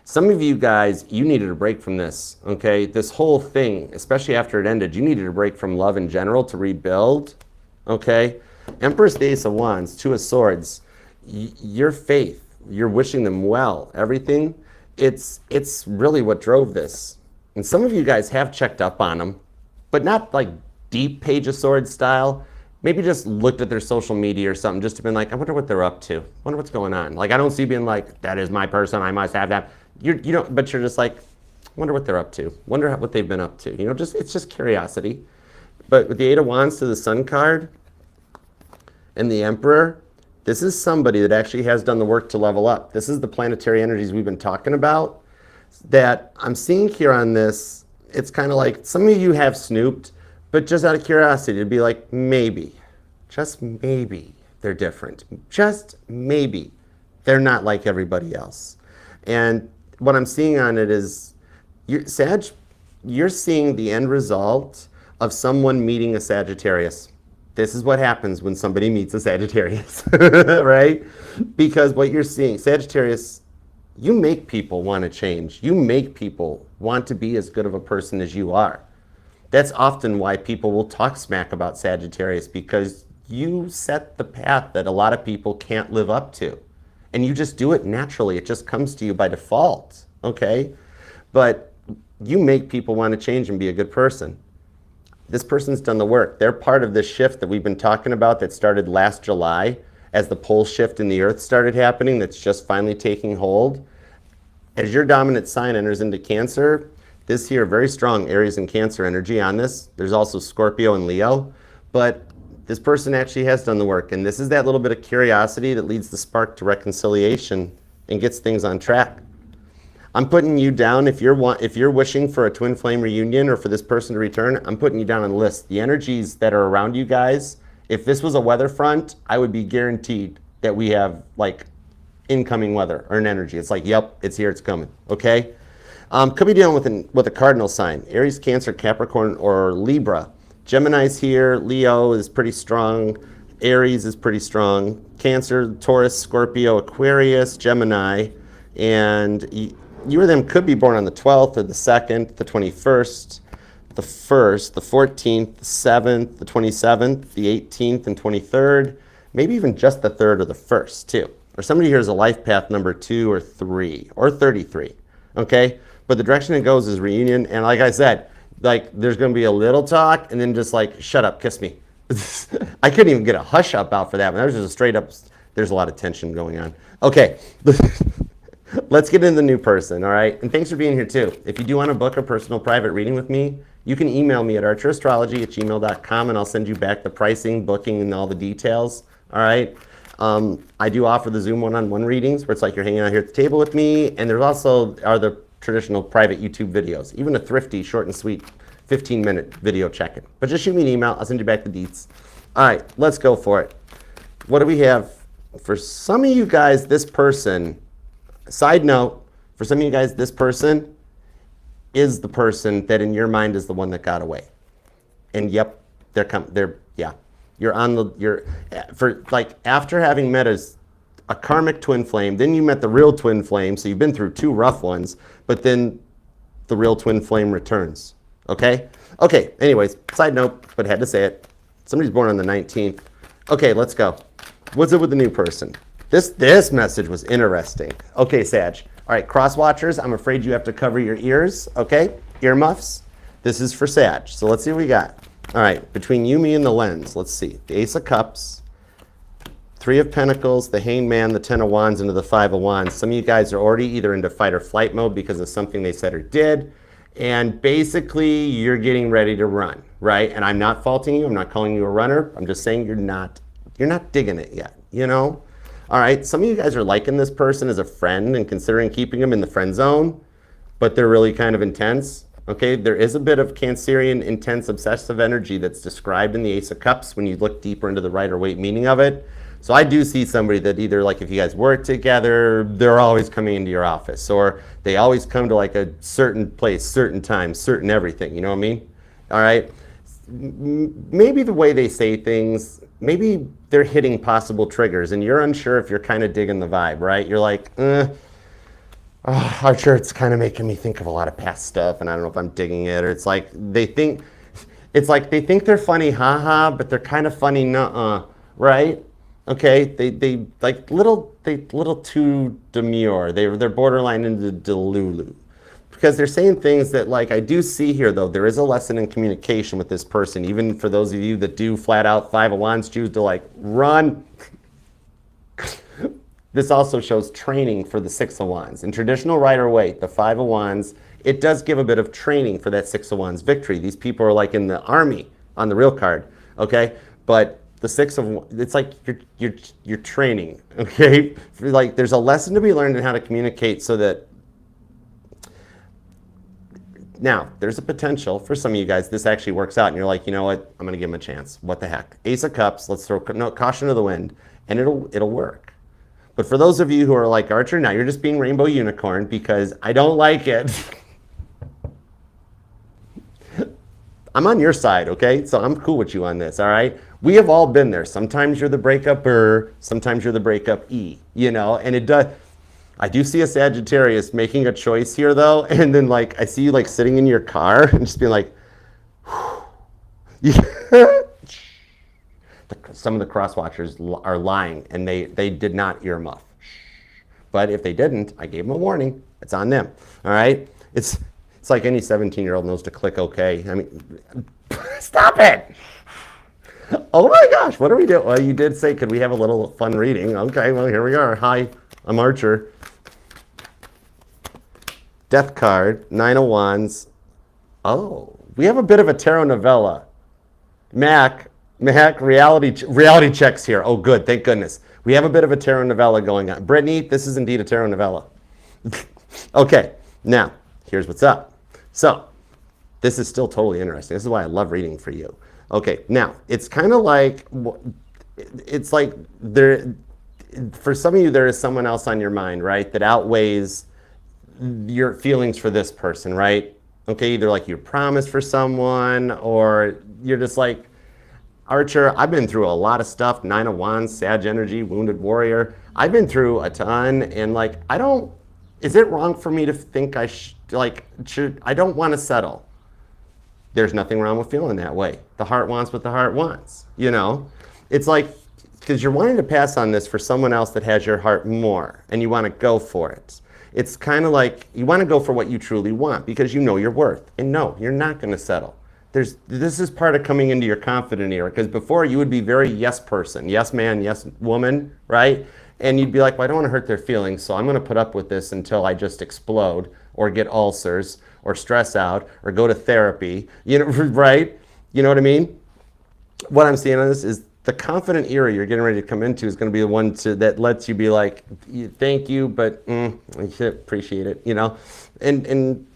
Some of you guys, you needed a break from this, okay? This whole thing, especially after it ended, you needed a break from love in general to rebuild, okay? Empress, the Ace of Wands, 2 of Swords. Your faith, you're wishing them well, everything, it's really what drove this. And some of you guys have checked up on them, but not like deep Page of Swords style. Maybe just looked at their social media or something just to be like, I wonder what they're up to. I wonder what's going on. Like, I don't see being like, that is my person, I must have that. But you're just like, I wonder what they're up to. Wonder what they've been up to. You know, it's just curiosity. But with the 8 of Wands to the Sun card and the Emperor, this is somebody that actually has done the work to level up. This is the planetary energies we've been talking about that I'm seeing here on this. It's kind of like some of you have snooped, but just out of curiosity, to be like, maybe, just maybe they're different. Just maybe they're not like everybody else. And what I'm seeing on it is, Sag, you're seeing the end result of someone meeting a Sagittarius. This is what happens when somebody meets a Sagittarius, right? Because what you're seeing, Sagittarius, you make people want to change. You make people want to be as good of a person as you are. That's often why people will talk smack about Sagittarius, because you set the path that a lot of people can't live up to. And you just do it naturally. It just comes to you by default, okay? But you make people want to change and be a good person. This person's done the work. They're part of this shift that we've been talking about that started last July as the pole shift in the earth started happening, that's just finally taking hold. As your dominant sign enters into Cancer, this here, very strong Aries and Cancer energy on this. There's also Scorpio and Leo, but this person actually has done the work, and this is that little bit of curiosity that leads the spark to reconciliation and gets things on track. I'm putting you down, if you're wishing for a twin flame reunion or for this person to return, I'm putting you down on the list. The energies that are around you guys, if this was a weather front, I would be guaranteed that we have like incoming weather or an energy. It's like, yep, it's here, it's coming, okay? Could be dealing with a cardinal sign, Aries, Cancer, Capricorn, or Libra. Gemini's here, Leo is pretty strong, Aries is pretty strong, Cancer, Taurus, Scorpio, Aquarius, Gemini, and you or them could be born on the 12th or the 2nd, the 21st, the 1st, the 14th, the 7th, the 27th, the 18th, and 23rd, maybe even just the 3rd or the 1st, too. Or somebody here is a life path number 2 or 3 or 33, okay? But the direction it goes is reunion, and like I said, like there's going to be a little talk, and then just like, shut up, kiss me. I couldn't even get a hush up out for that one. That was just a straight up, there's a lot of tension going on. Okay. Let's get into the new person, all right? And thanks for being here too. If you do want to book a personal private reading with me, you can email me at archerastrology@gmail.com and I'll send you back the pricing, booking, and all the details, all right? I do offer the Zoom one-on-one readings where it's like you're hanging out here at the table with me, and there's also the traditional private YouTube videos, even a thrifty, short and sweet 15-minute video check-in. But just shoot me an email, I'll send you back the deets. All right, let's go for it. What do we have? For some of you guys, this person, side note, for some of you guys, this person is the person that in your mind is the one that got away. And yep, for like after having met a karmic twin flame, then you met the real twin flame, so you've been through 2 rough ones, but then the real twin flame returns, okay? Okay, anyways, side note, but had to say it. Somebody's born on the 19th. Okay, let's go. What's it with the new person? This message was interesting. Okay, Sag. All right, cross watchers, I'm afraid you have to cover your ears, okay? Earmuffs. This is for Sag. So let's see what we got. All right, between you, me, and the lens, let's see. The Ace of Cups, 3 of Pentacles, the Hanged Man, the 10 of Wands, into the 5 of Wands. Some of you guys are already either into fight or flight mode because of something they said or did. And basically, you're getting ready to run, right? And I'm not faulting you. I'm not calling you a runner. I'm just saying you're not digging it yet, you know? All right, some of you guys are liking this person as a friend and considering keeping them in the friend zone, but they're really kind of intense, okay? There is a bit of Cancerian, intense, obsessive energy that's described in the Ace of Cups when you look deeper into the Rider-Waite meaning of it. So I do see somebody that either, like if you guys work together, they're always coming into your office, or they always come to like a certain place, certain time, certain everything, you know what I mean? All right? Maybe the way they say things, maybe they're hitting possible triggers and you're unsure if you're kind of digging the vibe, right? You're like, Archer, it's kind of making me think of a lot of past stuff and I don't know if I'm digging it, or it's like they think they're funny, haha, but they're kind of funny, nuh-uh, right? Okay, they little too demure. They're borderline into delulu. Because they're saying things that, like, I do see here, though, there is a lesson in communication with this person, even for those of you that do flat out 5 of Wands choose to, like, run. This also shows training for the 6 of Wands. In traditional Rider-Waite, the 5 of Wands, it does give a bit of training for that 6 of Wands victory. These people are like in the army on the real card, okay? But the 6 of, it's like you're training, okay? Like, there's a lesson to be learned in how to communicate so that. Now, there's a potential for some of you guys, this actually works out and you're like, you know what, I'm gonna give him a chance. What the heck? Ace of Cups, let's throw caution to the wind, and it'll work. But for those of you who are like, Archer, now you're just being rainbow unicorn because I don't like it. I'm on your side, okay? So I'm cool with you on this, all right? We have all been there. Sometimes you're the breakup-er, sometimes you're the breakup-e, you know, and it does. I do see a Sagittarius making a choice here, though, and then, like, I see you, like, sitting in your car and just being like, some of the cross-watchers are lying, and they did not earmuff. But if they didn't, I gave them a warning. It's on them, all right? It's like any 17-year-old knows to click OK. I mean, stop it! Oh, my gosh, what are we doing? Well, you did say, could we have a little fun reading? Okay, well, here we are. Hi, I'm Archer. Death card, 9 of Wands. Oh, we have a bit of a tarot novella. Mac, reality checks here. Oh, good, thank goodness. We have a bit of a tarot novella going on. Brittany, this is indeed a tarot novella. Okay, now, here's what's up. So, this is still totally interesting. This is why I love reading for you. Okay, now, it's kind of like, it's like there, for some of you, there is someone else on your mind, right, that outweighs your feelings for this person, right? Okay, either like you promised for someone, or you're just like, Archer, I've been through a lot of stuff, 9 of Wands, Sag energy, Wounded Warrior. I've been through a ton, and like, is it wrong for me to think I don't want to settle? There's nothing wrong with feeling that way. The heart wants what the heart wants, you know? It's like, because you're wanting to pass on this for someone else that has your heart more, and you want to go for it. It's kind of like, you want to go for what you truly want, because you know your worth. And no, you're not going to settle. This is part of coming into your confident era, because before you would be very yes person, yes man, yes woman, right? And you'd be like, well, I don't want to hurt their feelings, so I'm going to put up with this until I just explode, or get ulcers, or stress out, or go to therapy, you know, right? You know what I mean? What I'm seeing on this is the confident era you're getting ready to come into is going to be the one that lets you be like, thank you, but I appreciate it, you know, and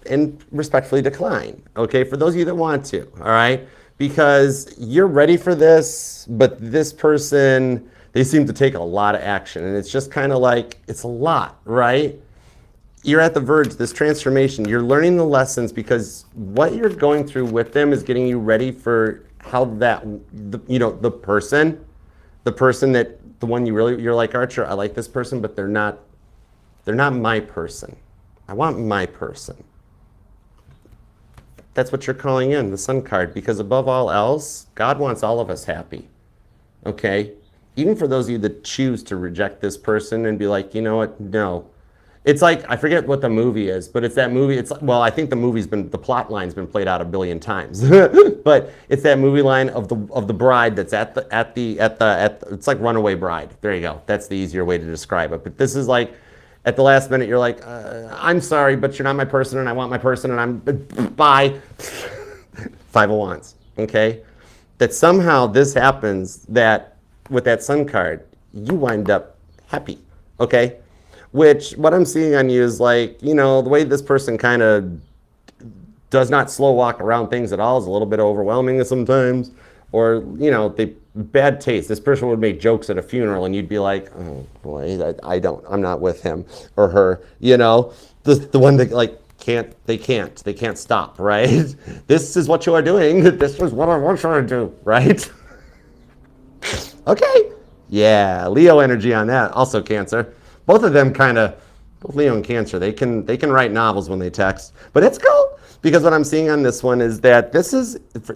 respectfully decline, okay, for those of you that want to, all right? Because you're ready for this, but this person, they seem to take a lot of action, and it's just kind of like, it's a lot, right? You're at the verge, this transformation, you're learning the lessons, because what you're going through with them is getting you ready for how the person that, the one you're like, Archer, I like this person, but they're not my person. I want my person. That's what you're calling in, the Sun card, because above all else, God wants all of us happy, okay? Even for those of you that choose to reject this person and be like, you know what, no. It's like, I forget what the movie is, but it's that movie, well, I think the plot line's been played out 1 billion times. But it's that movie line of the bride that's it's like Runaway Bride. There you go. That's the easier way to describe it. But this is like, at the last minute, you're like, I'm sorry, but you're not my person, and I want my person, and I'm, bye. 5 of Wands, okay? That somehow this happens, that with that Sun card, you wind up happy, okay? Which, what I'm seeing on you is like, you know, the way this person kind of does not slow walk around things at all is a little bit overwhelming sometimes. Or, you know, bad taste. This person would make jokes at a funeral and you'd be like, oh boy, I'm not with him or her, you know. The one that like, they can't stop, right? This is what you are doing. This is what I want you to do, right? Okay. Yeah, Leo energy on that. Also Cancer. Both of them both Leo and Cancer, they can write novels when they text. But it's cool, because what I'm seeing on this one is that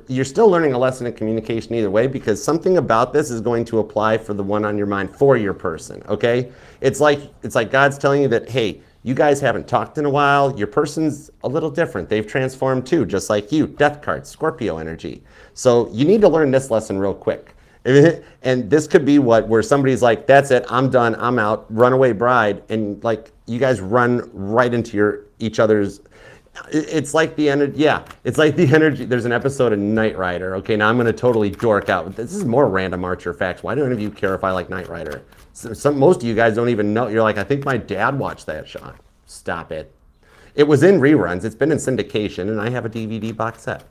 you're still learning a lesson in communication either way, because something about this is going to apply for the one on your mind for your person, okay? It's like God's telling you that, hey, you guys haven't talked in a while. Your person's a little different. They've transformed too, just like you. Death card, Scorpio energy. So you need to learn this lesson real quick. And this could be where somebody's like, that's it, I'm done, I'm out, runaway bride, and like you guys run right into each other's. It's like the energy. Yeah, it's like the energy. There's an episode of Knight Rider. Okay, now I'm going to totally dork out. This is more random Archer facts. Why do any of you care if I like Knight Rider? Most of you guys don't even know. You're like, I think my dad watched that show. Stop it. It was in reruns. It's been in syndication, and I have a DVD box set,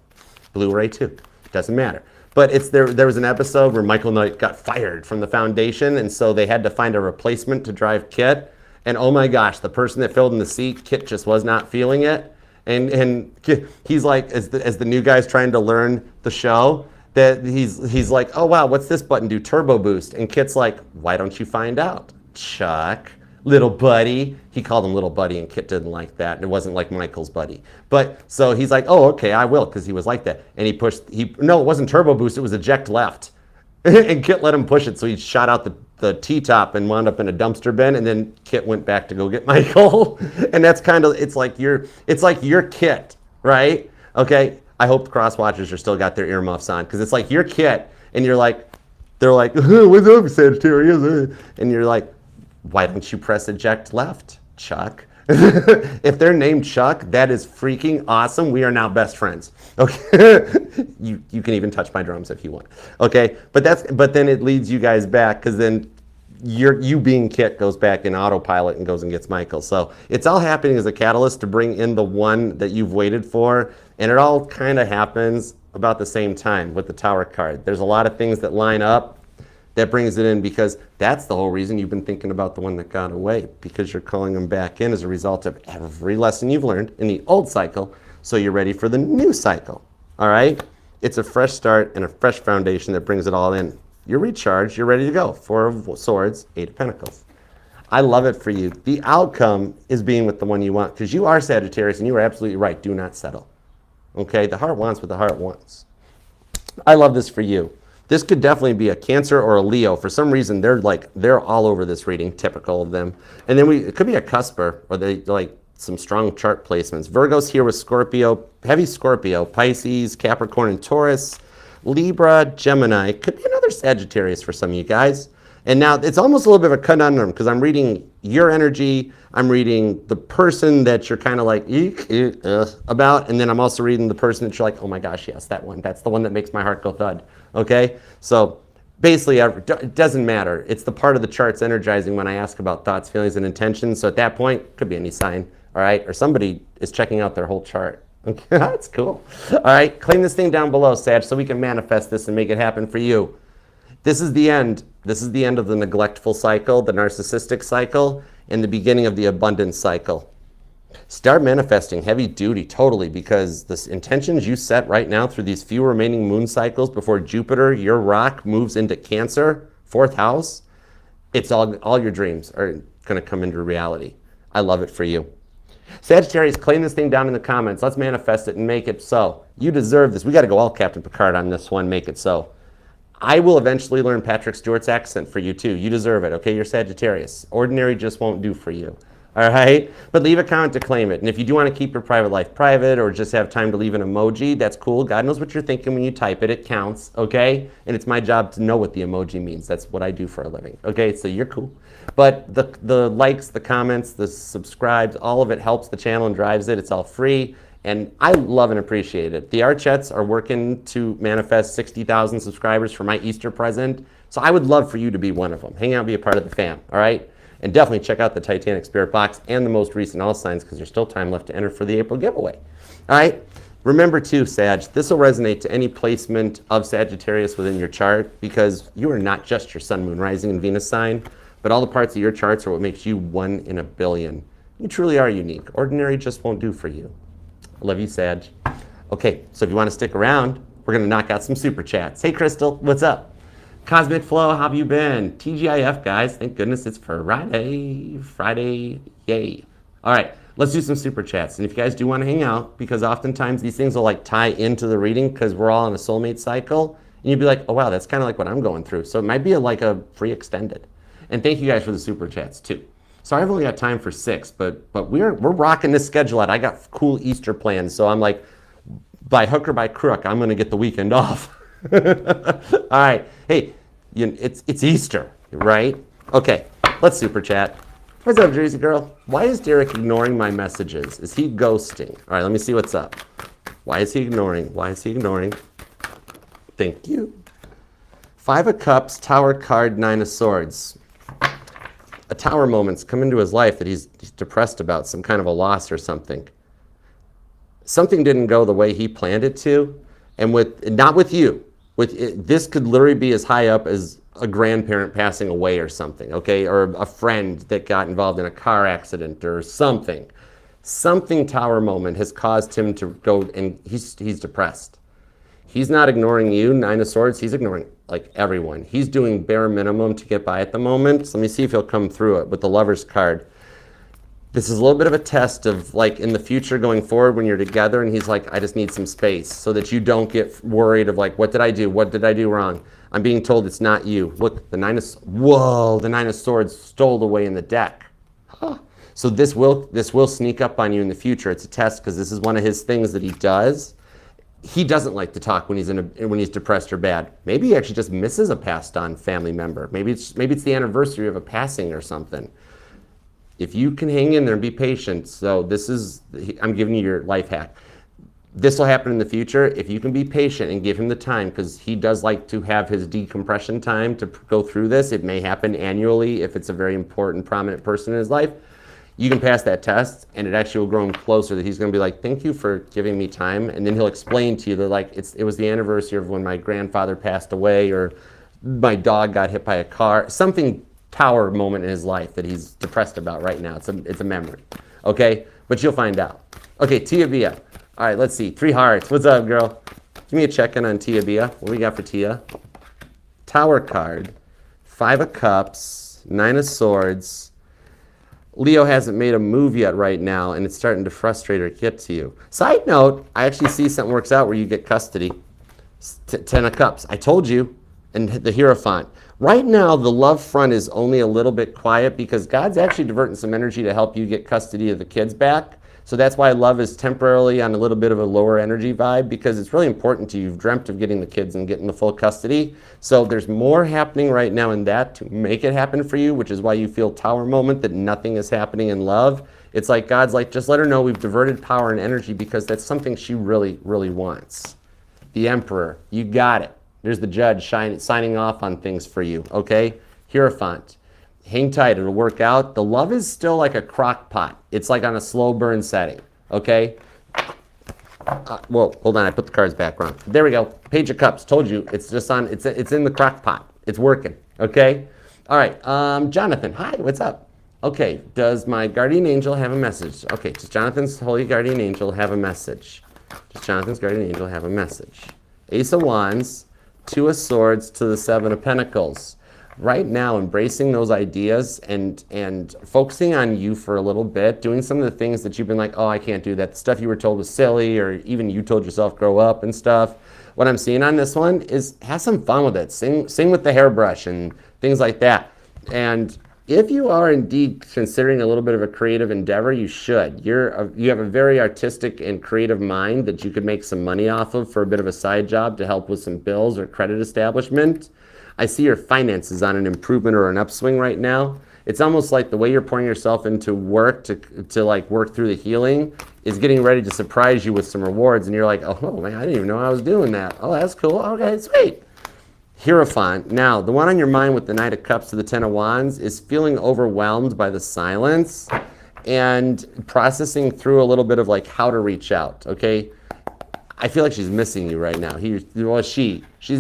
Blu-ray too. Doesn't matter. But there was an episode where Michael Knight got fired from the foundation, and so they had to find a replacement to drive Kit. And oh my gosh, the person that filled in the seat, Kit just was not feeling it. And he's like, as the new guy's trying to learn the show, that he's like, oh wow, what's this button do? Turbo boost. And Kit's like, why don't you find out, Chuck? Little buddy. He called him little buddy, and Kit didn't like that. And it wasn't like Michael's buddy. But so he's like, oh, okay, I will, because he was like that. And no, it wasn't turbo boost, it was eject left. And Kit let him push it, so he shot out the T-top and wound up in a dumpster bin, and then Kit went back to go get Michael. And that's it's like your Kit, right? Okay, I hope cross watchers are still got their earmuffs on, because it's like your Kit, and they're like, what's up, Sagittarius? And you're like, why don't you press eject left, Chuck? If they're named Chuck, that is freaking awesome. We are now best friends. Okay, you can even touch my drums if you want. Okay, but then it leads you guys back because then you being Kit goes back in autopilot and goes and gets Michael. So it's all happening as a catalyst to bring in the one that you've waited for, and it all kind of happens about the same time with the Tower card. There's a lot of things that line up that brings it in, because that's the whole reason you've been thinking about the one that got away, because you're calling them back in as a result of every lesson you've learned in the old cycle, so you're ready for the new cycle. All right? It's a fresh start and a fresh foundation that brings it all in. You're recharged, you're ready to go. 4 of Swords, 8 of Pentacles. I love it for you. The outcome is being with the one you want, because you are Sagittarius, and you are absolutely right. Do not settle. Okay? The heart wants what the heart wants. I love this for you. This could definitely be a Cancer or a Leo. For some reason, they're all over this reading, typical of them. And then it could be a Cusper, or they like some strong chart placements. Virgo's here with Scorpio, heavy Scorpio, Pisces, Capricorn, and Taurus, Libra, Gemini. Could be another Sagittarius for some of you guys. And now it's almost a little bit of a conundrum, because I'm reading your energy, I'm reading the person that you're kind of like about, and then I'm also reading the person that you're like, oh my gosh, yes, that one. That's the one that makes my heart go thud. Okay? So basically, it doesn't matter. It's the part of the charts energizing when I ask about thoughts, feelings, and intentions. So at that point, could be any sign, all right? Or somebody is checking out their whole chart. Okay, that's cool. All right, claim this thing down below, Sag, so we can manifest this and make it happen for you. This is the end. This is the end of the neglectful cycle, the narcissistic cycle, and the beginning of the abundance cycle. Start manifesting heavy duty, totally, because the intentions you set right now through these few remaining moon cycles before Jupiter, your rock, moves into Cancer, 4th house, it's all your dreams are going to come into reality. I love it for you. Sagittarius, claim this thing down in the comments. Let's manifest it and make it so. You deserve this. We got to go all Captain Picard on this one. Make it so. I will eventually learn Patrick Stewart's accent for you too. You deserve it, okay? You're Sagittarius. Ordinary just won't do for you, all right? But leave a comment to claim it. And if you do want to keep your private life private, or just have time to leave an emoji, that's cool. God knows what you're thinking when you type it. It counts, okay? And it's my job to know what the emoji means. That's what I do for a living, okay? So you're cool. But the likes, the comments, the subscribes, all of it helps the channel and drives it. It's all free. And I love and appreciate it. The Archettes are working to manifest 60,000 subscribers for my Easter present. So I would love for you to be one of them. Hang out and be a part of the fam, all right? And definitely check out the Titanic Spirit Box and the most recent All Signs, because there's still time left to enter for the April giveaway. All right? Remember too, Sag, this will resonate to any placement of Sagittarius within your chart, because you are not just your Sun, Moon, Rising, and Venus sign, but all the parts of your charts are what makes you 1 in a billion. You truly are unique. Ordinary just won't do for you. I love you, Sag. Okay, so if you want to stick around, we're going to knock out some super chats. Hey, Crystal, what's up? Cosmic Flow, how have you been? TGIF, guys. Thank goodness it's Friday. Friday, yay. All right, let's do some super chats. And if you guys do want to hang out, because oftentimes these things will like tie into the reading, because we're all on a soulmate cycle, and you'd be like, oh, wow, that's kind of like what I'm going through. So it might be like a free extended. And thank you guys for the super chats, too. Sorry, I've only got time for 6, but we're rocking this schedule out. I got cool Easter plans, so I'm like, by hook or by crook, I'm going to get the weekend off. All right. Hey, it's Easter, right? Okay, let's super chat. What's up, Jersey girl? Why is Derek ignoring my messages? Is he ghosting? All right, let me see what's up. Why is he ignoring? Why is he ignoring? Thank you. 5 of Cups, Tower card, 9 of Swords. A Tower moment's come into his life that he's depressed about, some kind of a loss or something. Something didn't go the way he planned it to, and not with you. This could literally be as high up as a grandparent passing away or something, okay? Or a friend that got involved in a car accident or something. Something Tower moment has caused him to go, and he's depressed. He's not ignoring you, 9 of Swords. He's ignoring like everyone. He's doing bare minimum to get by at the moment. So let me see if he'll come through it with the Lover's card. This is a little bit of a test of like in the future going forward when you're together, and he's like, I just need some space, so that you don't get worried of like, what did I do? What did I do wrong? I'm being told it's not you. Look, the 9 of Swords stole away in the deck. Huh. So this will sneak up on you in the future. It's a test, because this is one of his things that he does. He doesn't like to talk when he's depressed or bad. Maybe he actually just misses a passed on family member. Maybe it's the anniversary of a passing or something. If you can hang in there and be patient, so I'm giving you your life hack. This will happen in the future if you can be patient and give him the time, because he does like to have his decompression time to go through this. It may happen annually if it's a very important, prominent person in his life. You can pass that test, and it actually will grow him closer, that he's going to be like, thank you for giving me time. And then he'll explain to you that, like, it was the anniversary of when my grandfather passed away, or my dog got hit by a car, something tower moment in his life that he's depressed about right now. It's a memory, okay? But you'll find out. Okay, Tia Bia. All right, let's see. 3 hearts. What's up, girl? Give me a check-in on Tia Bia. What do we got for Tia? Tower card, 5 of Cups, 9 of Swords. Leo hasn't made a move yet right now, and it's starting to frustrate or get to you. Side note, I actually see something works out where you get custody. 10 of Cups. I told you. And the Hierophant. Right now, the love front is only a little bit quiet because God's actually diverting some energy to help you get custody of the kids back. So that's why love is temporarily on a little bit of a lower energy vibe, because it's really important to you. You've dreamt of getting the kids and getting the full custody. So there's more happening right now in that to make it happen for you, which is why you feel tower moment that nothing is happening in love. It's like God's like, just let her know we've diverted power and energy because that's something she really, really wants. The Emperor, you got it. There's the Judge signing off on things for you, okay? Hierophant. Hang tight, it'll work out. The love is still like a crock pot. It's like on a slow burn setting, okay? Well, hold on, I put the cards back wrong. There we go, Page of Cups, told you. It's just on, it's in the crock pot. It's working, okay? All right, Jonathan, hi, what's up? Okay, does my guardian angel have a message? Okay, does Jonathan's holy guardian angel have a message? Does Jonathan's guardian angel have a message? Ace of Wands, 2 of Swords to the 7 of Pentacles. Right now, embracing those ideas and focusing on you for a little bit, doing some of the things that you've been like, oh, I can't do that. The stuff you were told was silly, or even you told yourself grow up and stuff. What I'm seeing on this one is have some fun with it. Sing with the hairbrush and things like that. And if you are indeed considering a little bit of a creative endeavor, you should. You have a very artistic and creative mind that you could make some money off of for a bit of a side job to help with some bills or credit establishment. I see your finances on an improvement or an upswing right now. It's almost like the way you're pouring yourself into work to like work through the healing is getting ready to surprise you with some rewards, and you're like, oh man, I didn't even know I was doing that. Oh, that's cool. Okay, sweet. Hierophant. Now, the one on your mind with the Knight of Cups to the 10 of Wands is feeling overwhelmed by the silence and processing through a little bit of like how to reach out, okay? I feel like she's missing you right now. She's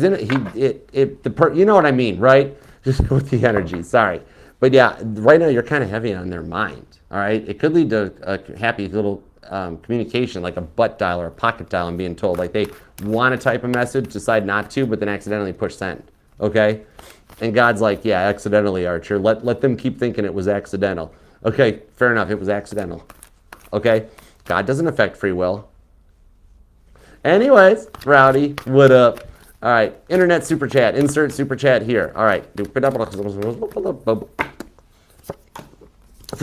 in it. You know what I mean, right? Just go with the energy. Sorry, but yeah, right now you're kind of heavy on their mind. All right, it could lead to a happy little communication, like a butt dial or a pocket dial, and being told like they want to type a message, decide not to, but then accidentally push send. Okay, and God's like, yeah, accidentally, Archer. Let them keep thinking it was accidental. Okay, fair enough. It was accidental. Okay, God doesn't affect free will. Anyways, Rowdy, what up? All right, internet super chat. Insert super chat here. All right. For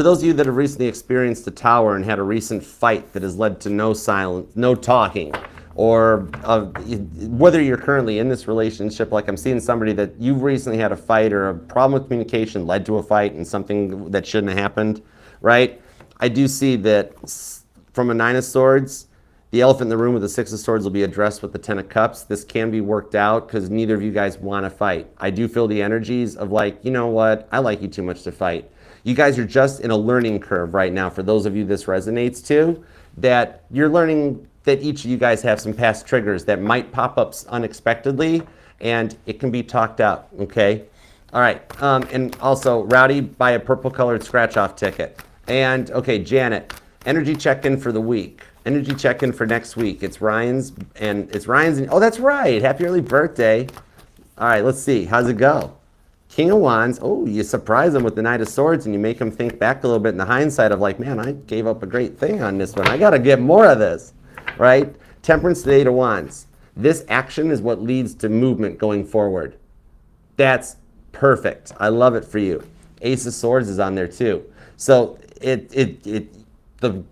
those of you that have recently experienced the tower and had a recent fight that has led to no silence, no talking, or whether you're currently in this relationship, like I'm seeing somebody that you've recently had a fight or a problem with communication led to a fight and something that shouldn't have happened, right? I do see that from a 9 of Swords, the elephant in the room with the 6 of Swords will be addressed with the 10 of Cups. This can be worked out because neither of you guys want to fight. I do feel the energies of like, you know what? I like you too much to fight. You guys are just in a learning curve right now. For those of you this resonates to, that you're learning that each of you guys have some past triggers that might pop up unexpectedly, and it can be talked out, okay? All right, and also, Rowdy, buy a purple colored scratch off ticket. And, okay, Janet, energy check-in for the week. Energy check-in for next week. It's Ryan's, oh, that's right. Happy early birthday. All right, let's see. How's it go? King of Wands. Oh, you surprise him with the Knight of Swords, and you make him think back a little bit in the hindsight of like, man, I gave up a great thing on this one. I got to get more of this, right? Temperance to the 8 of Wands. This action is what leads to movement going forward. That's perfect. I love it for you. Ace of Swords is on there too. So the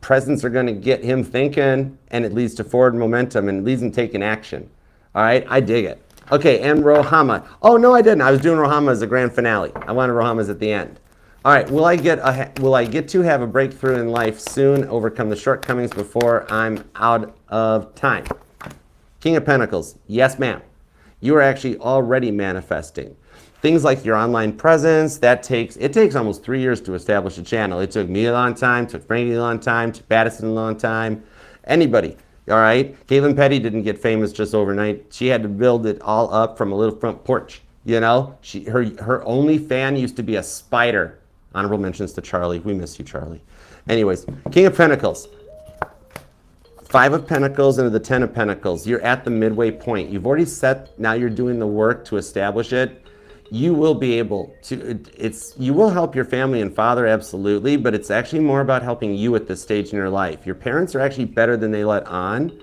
presents are going to get him thinking, and it leads to forward momentum, and it leads him taking action. All right, I dig it. Okay, and Rohama. Oh, no, I didn't. I was doing Rohama as a grand finale. I wanted Rohama's at the end. All right, will I get to have a breakthrough in life soon, overcome the shortcomings before I'm out of time? King of Pentacles, yes ma'am. You are actually already manifesting. Things like your online presence, it takes almost 3 years to establish a channel. It took me a long time, took Frankie a long time, took Madison a long time, anybody, all right? Caitlin Petty didn't get famous just overnight. She had to build it all up from a little front porch, you know? Her only fan used to be a spider. Honorable mentions to Charlie. We miss you, Charlie. Anyways, King of Pentacles. 5 of Pentacles into the 10 of Pentacles. You're at the midway point. You've already set, now you're doing the work to establish it. You will be able to, you will help your family and father, absolutely, but it's actually more about helping you at this stage in your life. Your parents are actually better than they let on,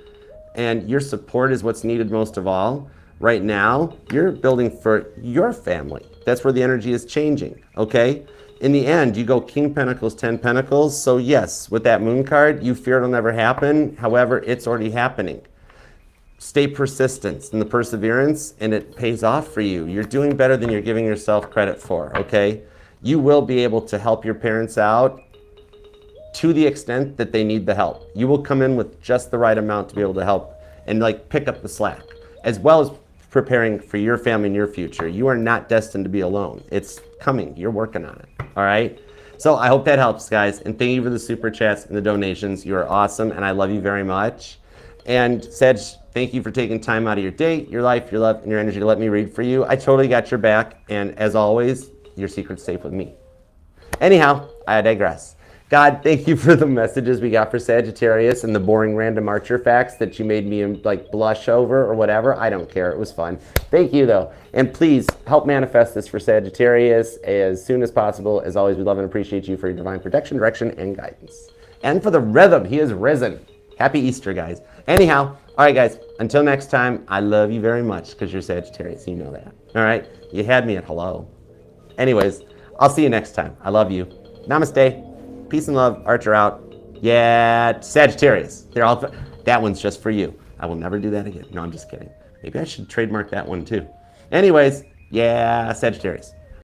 and your support is what's needed most of all. Right now, you're building for your family. That's where the energy is changing, okay? In the end, you go King Pentacles, 10 Pentacles. So yes, with that Moon card, you fear it'll never happen. However, it's already happening. Stay persistent in the perseverance, and it pays off for you. You're doing better than you're giving yourself credit for, okay? You will be able to help your parents out to the extent that they need the help. You will come in with just the right amount to be able to help and like pick up the slack, as well as preparing for your family and your future. You are not destined to be alone. It's coming. You're working on it. All right? So I hope that helps, guys. And thank you for the super chats and the donations. You are awesome, and I love you very much. And Sag, thank you for taking time out of your day, your life, your love, and your energy to let me read for you. I totally got your back. And as always, your secret's safe with me. Anyhow, I digress. God, thank you for the messages we got for Sagittarius and the boring random Archer facts that you made me like blush over or whatever. I don't care. It was fun. Thank you, though. And please help manifest this for Sagittarius as soon as possible. As always, we love and appreciate you for your divine protection, direction, and guidance. And for the rhythm, he is risen. Happy Easter, guys. Anyhow, all right, guys, until next time, I love you very much because you're Sagittarius. You know that. All right? You had me at hello. Anyways, I'll see you next time. I love you. Namaste. Peace and love. Archer out. Yeah, Sagittarius. That one's just for you. I will never do that again. No, I'm just kidding. Maybe I should trademark that one too. Anyways, yeah, Sagittarius.